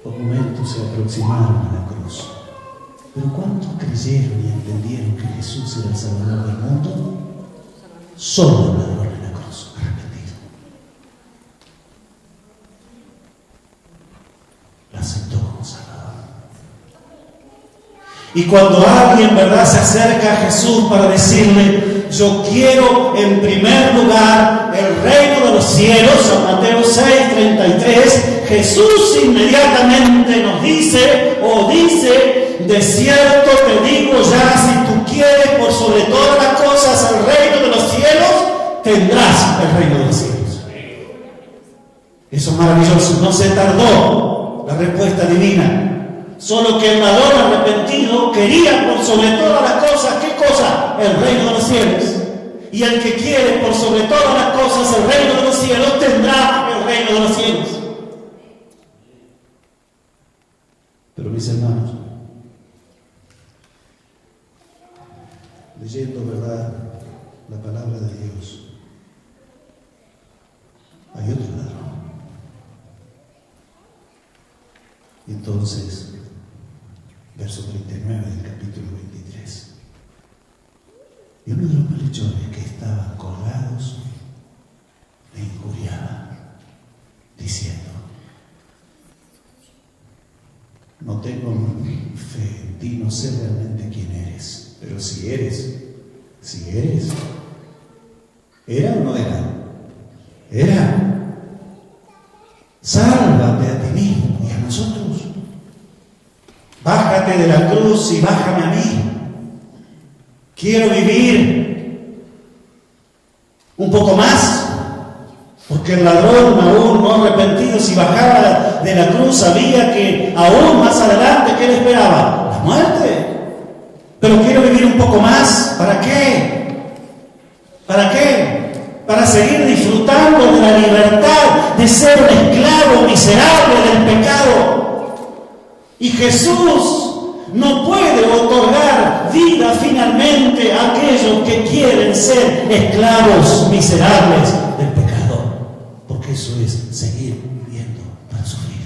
Por momentos se aproximaron a la cruz. Pero ¿cuántos creyeron y entendieron que Jesús era el Salvador del mundo? Solo el ladrón en la cruz, arrepentido. Lo aceptó como Salvador. Y cuando alguien, ¿verdad?, se acerca a Jesús para decirle: yo quiero en primer lugar el reino de los cielos, San Mateo 6:33, Jesús inmediatamente nos dice, de cierto te digo ya, si tú quieres por sobre todas las cosas el reino de los cielos, tendrás el reino de los cielos. Eso es maravilloso. No se tardó la respuesta divina. Solo que el ladrón arrepentido quería por sobre todas las cosas, ¿qué cosa? El reino de los cielos. Y el que quiere por sobre todas las cosas el reino de los cielos, tendrá el reino de los cielos. Pero mis hermanos, leyendo, ¿verdad?, la palabra de Dios, hay otro ladrón. Y entonces, verso 39 del capítulo 23. Y un ti, no sé realmente quién eres, pero si eres, ¿era o no era? Era. Sálvate a ti mismo y a nosotros. Bájate de la cruz y bájame a mí. Quiero vivir un poco más. Porque el ladrón, aún no arrepentido, si bajaba de la cruz, sabía que aún más adelante, ¿qué le esperaba? La muerte. Pero quiero vivir un poco más. ¿Para qué? ¿Para qué? Para seguir disfrutando de la libertad de ser un esclavo miserable del pecado. Y Jesús no puede otorgar vida finalmente a aquellos que quieren ser esclavos miserables del pecado. Porque eso es seguir viviendo para sufrir.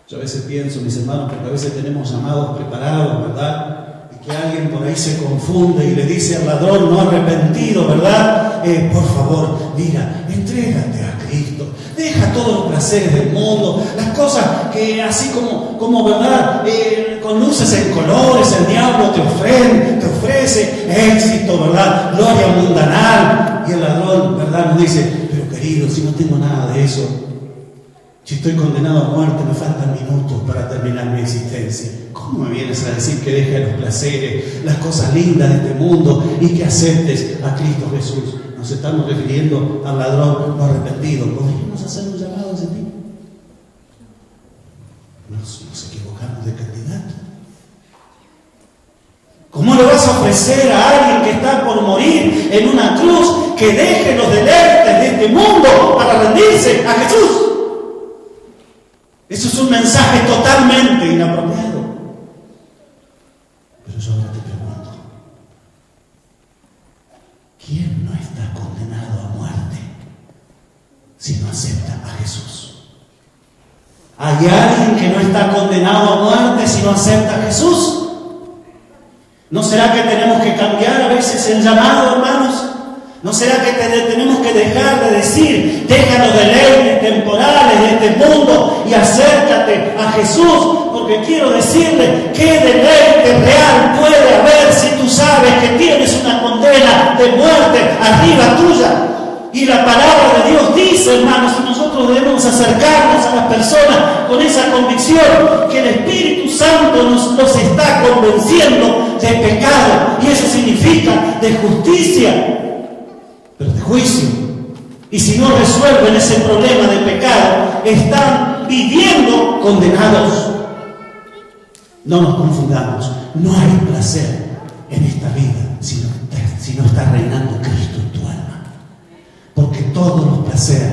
Yo a veces pienso, mis hermanos, porque a veces tenemos llamados preparados, ¿verdad? Y que alguien por ahí se confunde y le dice al ladrón no arrepentido, ¿verdad? Por favor, mira, entrégate a Cristo. Deja todos los placeres del mundo, las cosas que así como ¿verdad? Con luces en colores el diablo te ofrece éxito, ¿verdad? Gloria mundanal. Y el ladrón, ¿verdad? Nos dice, pero querido, si no tengo nada de eso, si estoy condenado a muerte, me faltan minutos para terminar mi existencia. ¿Cómo me vienes a decir que dejes los placeres, las cosas lindas de este mundo y que aceptes a Cristo Jesús? Nos estamos refiriendo al ladrón no arrepentido. ¿Podríamos hacer un llamado a ese tipo? Nos equivocamos de candidato. ¿Cómo le vas a ofrecer a alguien que está por morir en una cruz que deje los deleites de este mundo para rendirse a Jesús? Eso es un mensaje totalmente inapropiado. Pero yo ahora te pregunto, ¿quién no está condenado a muerte si no acepta a Jesús? ¿Hay alguien que no está condenado a muerte si no acepta a Jesús? ¿No será que tenemos que cambiar a veces el llamado, hermanos? ¿No será que tenemos que dejar de decir, deja los deleites temporales de este mundo y acércate a Jesús? Porque quiero decirle, ¿qué deleite real puede haber si tú sabes que tienes una condena de muerte arriba tuya? Y la palabra de Dios dice, hermanos, que nosotros debemos acercarnos a las personas con esa convicción que el Espíritu Santo nos está convenciendo de pecado. Y eso significa de justicia, pero de juicio. Y si no resuelven ese problema de pecado, están viviendo condenados. No nos confundamos, no hay placer en esta vida si no está reinando Cristo en tu alma. Porque todos los placeres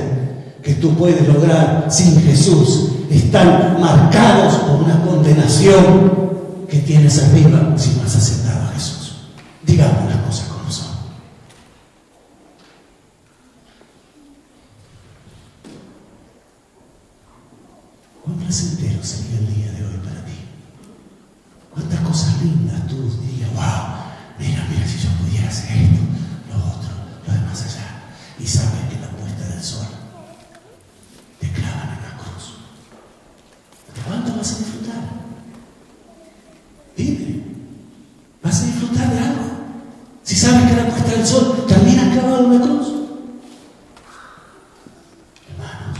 que tú puedes lograr sin Jesús están marcados por una condenación que tienes arriba si no has aceptado a Jesús. Digamos las cosas como son. ¿Cuán placentero sería el día de hoy para ti? ¿Cuántas cosas lindas tú dirías, wow, mira, si yo pudiera hacer esto, lo otro, lo demás allá? Y sabes que la puesta del sol te clavan en la cruz. ¿Cuánto vas a disfrutar? Dime, ¿vas a disfrutar de algo? Si sabes que la puesta del sol también ha clavado en la cruz. Hermanos,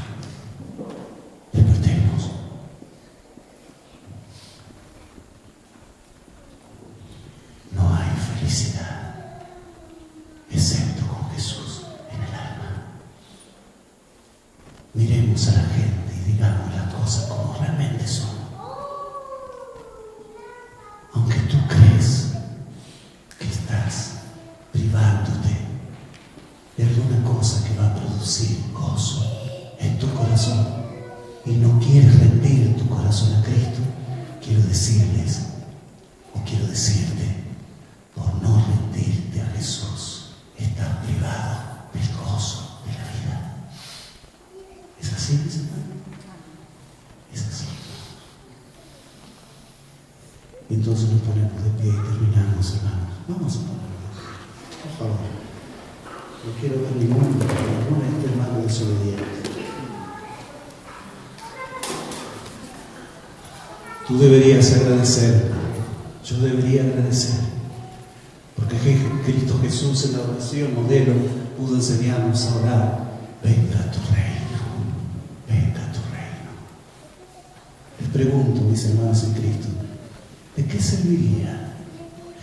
despertemos. No hay felicidad excepto con Jesús en el alma. Miremos a la gente y digamos las cosas como realmente son. Aunque tú crees que estás privándote de alguna cosa que va a producir gozo en tu corazón y no quieres rendir tu corazón a Cristo, quiero decirles, o quiero decirte, por no rendirte a Jesús, estás privado del gozo de la vida. ¿Es así, mis hermanos? Es así. Entonces nos ponemos de pie y terminamos, hermanos. Vamos a ponernos, por favor. No quiero ver ningún hermano desobediente. Tú deberías agradecer, yo debería agradecer, porque Cristo Jesús en la oración modelo pudo enseñarnos a orar: venga a tu reino, venga a tu reino. Les pregunto, mis hermanos en Cristo, ¿de qué serviría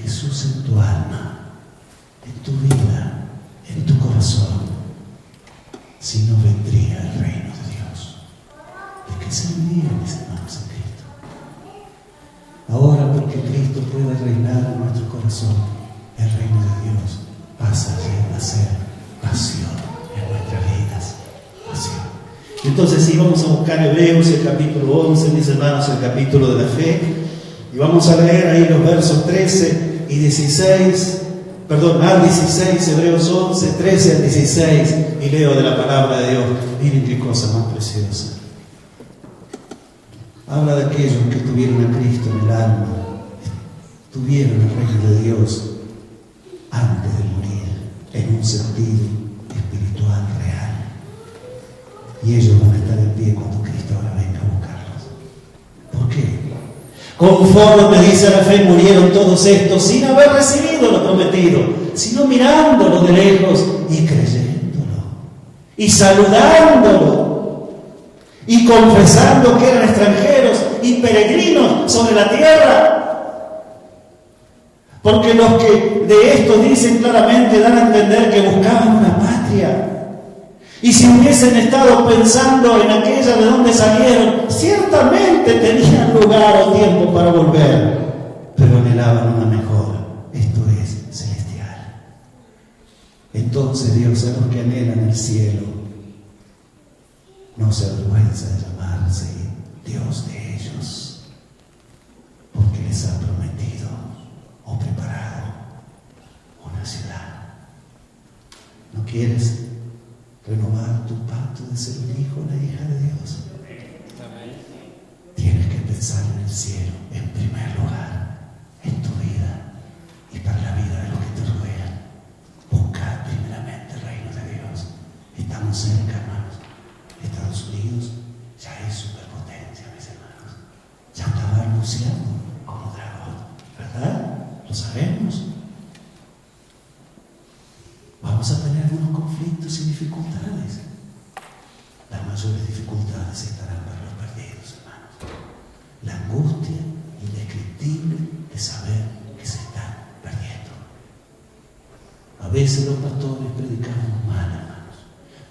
Jesús en tu alma, en tu vida, en tu corazón, si no vendría el reino de Dios? ¿De qué serviría, mis hermanos en Cristo? Ahora, porque Cristo puede reinar en nuestro corazón, el reino de Dios pasa a ser pasión en nuestras vidas. Pasión. Entonces, si vamos a buscar Hebreos, el capítulo 11, mis hermanos, el capítulo de la fe, y vamos a leer ahí los versos 13 y 16, al 16, Hebreos 11, 13 al 16, y leo de la palabra de Dios. Miren qué cosa más preciosa. Habla de aquellos que tuvieron a Cristo en el alma, tuvieron el reino de Dios antes de morir, en un sentido espiritual real. Y ellos van a estar en pie cuando Cristo ahora venga a buscarlos. ¿Por qué? Conforme dice la fe, murieron todos estos sin haber recibido lo prometido, sino mirándolo de lejos y creyéndolo, y saludándolo, y confesando que eran extranjeros y peregrinos sobre la tierra. Porque los que de esto dicen claramente dan a entender que buscaban una patria. Y si hubiesen estado pensando en aquella de donde salieron, ciertamente tenían lugar o tiempo para volver, pero anhelaban una mejor, esto es, celestial. Entonces Dios, a los que anhelan el cielo, no se avergüenza de llamarse Dios de ellos, porque les ha prometido o preparado una ciudad. ¿No quieres renovar tu pacto de ser un hijo o una hija de Dios? Tienes que pensar en el cielo en primer lugar, en tu vida y para la vida de los que te rodean. Buscad primeramente el reino de Dios. Estamos cerca, hermanos. Estados Unidos ya es superpotencia, mis hermanos. Ya está balbuceando como dragón, ¿verdad? Lo sabemos. Vamos a tener algunos conflictos y dificultades. Las mayores dificultades estarán para los perdidos, hermanos. La angustia indescriptible de saber que se están perdiendo. A veces los pastores predicamos mal, hermanos.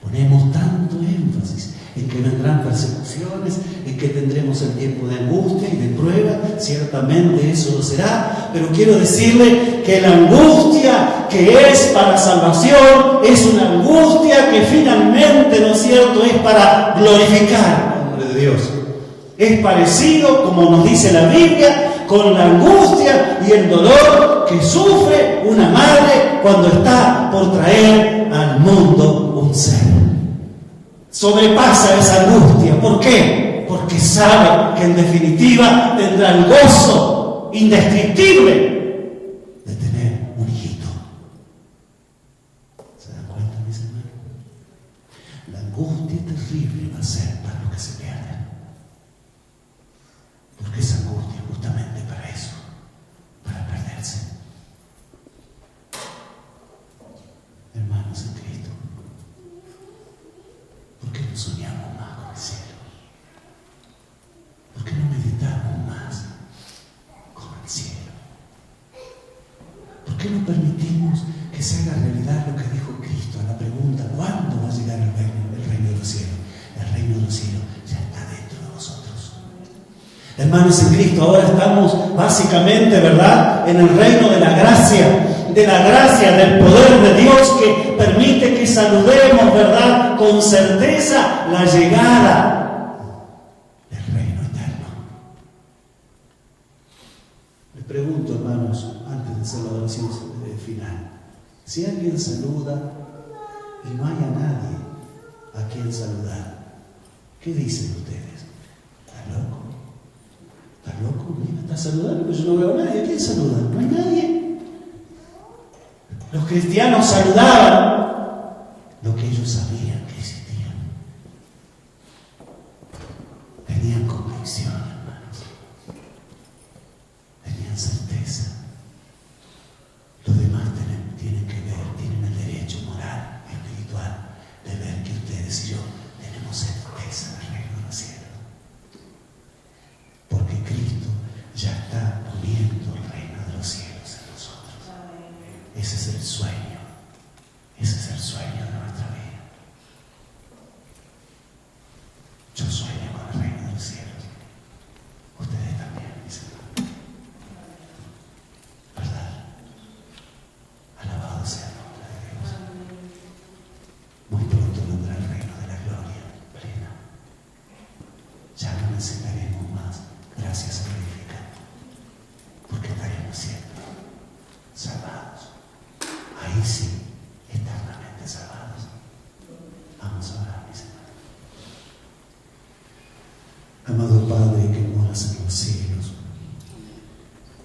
Ponemos tanto énfasis en que vendrán persecuciones, en que tendremos el tiempo de angustia y de prueba. Ciertamente eso lo será, pero quiero decirle que la angustia que es para salvación es una angustia que finalmente, ¿no es cierto?, es para glorificar el nombre de Dios. Es parecido, como nos dice la Biblia, con la angustia y el dolor que sufre una madre cuando está por traer al mundo un ser. Sobrepasa esa angustia. ¿Por qué? Porque sabe que en definitiva tendrá el gozo indescriptible de tener un hijito. ¿Se dan cuenta, mis hermanos? La angustia terrible va a ser para los que se pierden. Porque esa angustia es justamente para eso, para perderse. Hermanos en Cristo, ¿por qué no soñamos más con el cielo? ¿Por qué no meditamos más con el cielo? ¿Por qué no permitimos que se haga realidad lo que dijo Cristo a la pregunta ¿cuándo va a llegar el reino de los cielos? El reino de los cielos ya está dentro de nosotros. Hermanos en Cristo, ahora estamos básicamente, ¿verdad?, en el reino de la gracia, del poder de Dios que permite que saludemos, ¿verdad?, con certeza la llegada del reino eterno. Les pregunto, hermanos, antes de hacer la oración final, si alguien saluda y no hay a nadie a quien saludar, ¿qué dicen ustedes? ¿Estás loco? ¿Estás loco? ¿Me estás saludando? Pues yo no veo a nadie. ¿A quién saluda? No hay nadie. Los cristianos saludaban lo que ellos sabían que existía. Tenían convicción, hermanos. el sueño. Ese es el sueño de nuestra vida. Yo sueño con el reino de los cielos. Ustedes también, mis hermanos. ¿Verdad? Alabado sea el nombre de Dios. Muy pronto vendrá el reino de la gloria plena. Ya no necesitaremos más gracias salvíficas, porque estaremos siempre salvados. Ahí sí, eternamente salvados. Vamos a orar, mis hermanos. Amado Padre que moras en los cielos,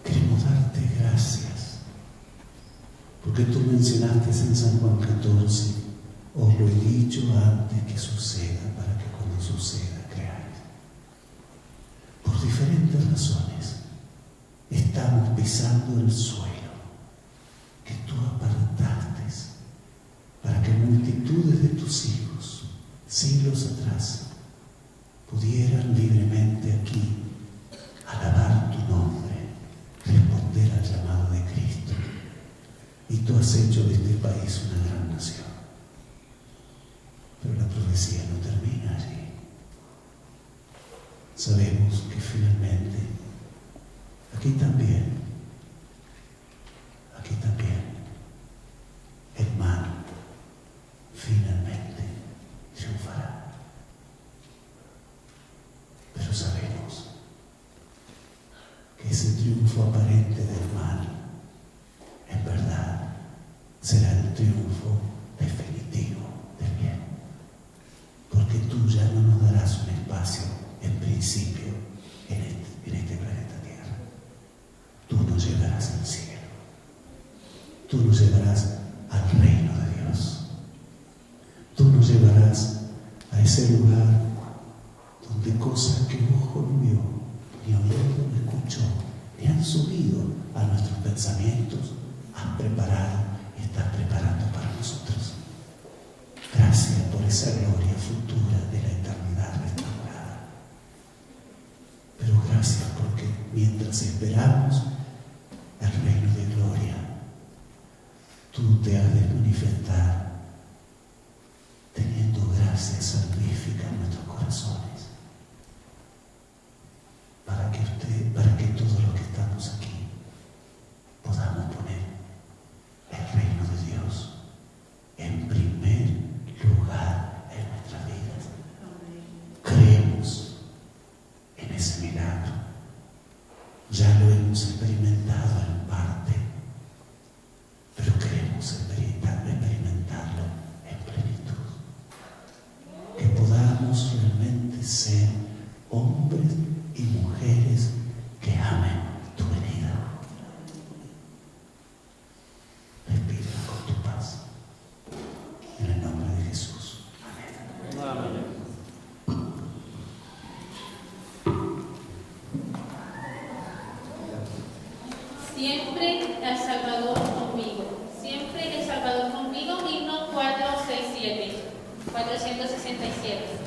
queremos darte gracias, porque tú mencionaste en San Juan 14, os lo he dicho antes que suceda, para que cuando suceda creáis. Por diferentes razones estamos pisando el suelo que tú apartaste para que multitudes de tus hijos, siglos atrás, pudieran libremente aquí alabar tu nombre, responder al llamado de Cristo. Y tú has hecho de este país una gran nación. Pero la profecía no termina allí. Sabemos que finalmente, aquí también, el mal finalmente triunfará. Pero sabemos que ese triunfo aparente del mal, en verdad, será el triunfo definitivo del bien. Porque tú ya no nos darás un espacio en principio en este planeta Tierra. Tú nos llevarás al cielo. Tú nos llevarás al reino de Dios. Tú nos llevarás a ese lugar donde cosas que ojo no vio, ni oído no escuchó, ni han subido a nuestros pensamientos, has preparado y estás preparando para nosotros. Gracias por esa gloria futura de la eternidad restaurada. Pero gracias porque mientras esperamos el reino de gloria, tú te has de manifestar teniendo gracia salvífica en nuestros corazones, para que todos los que estamos aquí podamos poner el reino de Dios en primer lugar en nuestras vidas. Creemos en ese milagro. Ya lo hemos experimentado en parte, pero queremos experimentarlo en plenitud. Que podamos realmente ser hombres y mujeres que amen tu venida. Respira con tu paz. En el nombre de Jesús. Amén. Amén. Siempre el Salvador conmigo. Siempre el Salvador conmigo. Himno 467. 467.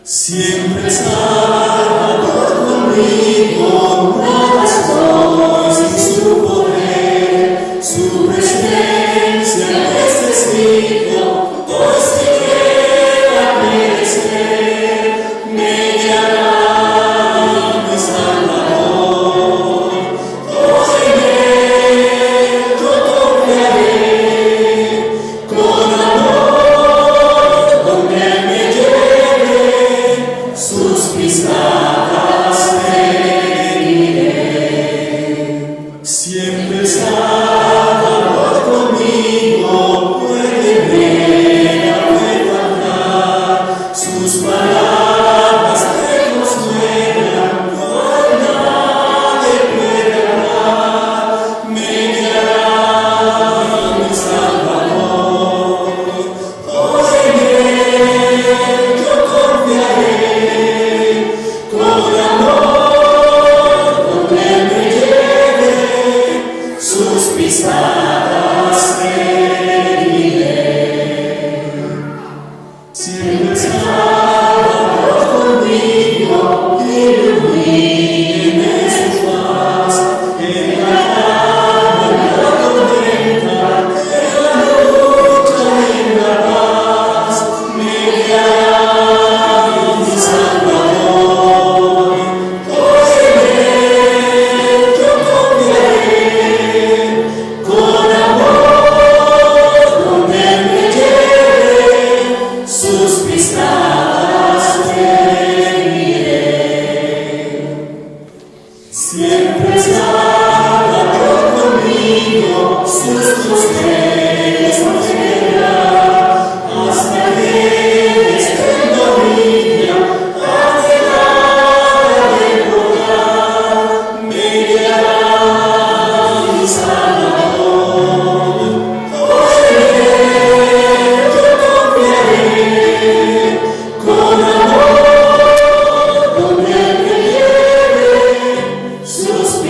Siempre Salvador conmigo, nada estoy sin su poder, su presencia es testigo, pues si quiera merecer, me guiará mi Salvador, pues en él yo confiaré, con amor, donde me lleve sus pisadas.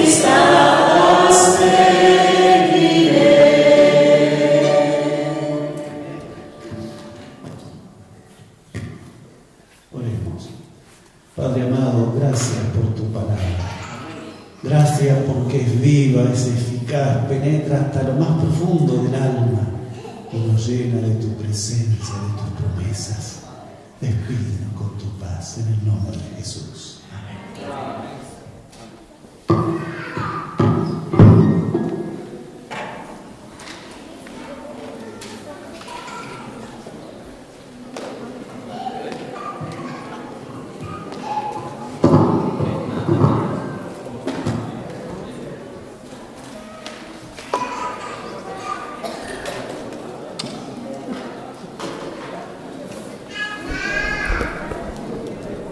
pisadas seguiré. Oremos. Padre amado, gracias por tu palabra. Gracias porque es viva, es eficaz, penetra hasta lo más profundo del alma y nos llena de tu presencia, de tus promesas. Despídenos con tu paz en el nombre de Jesús. Amén.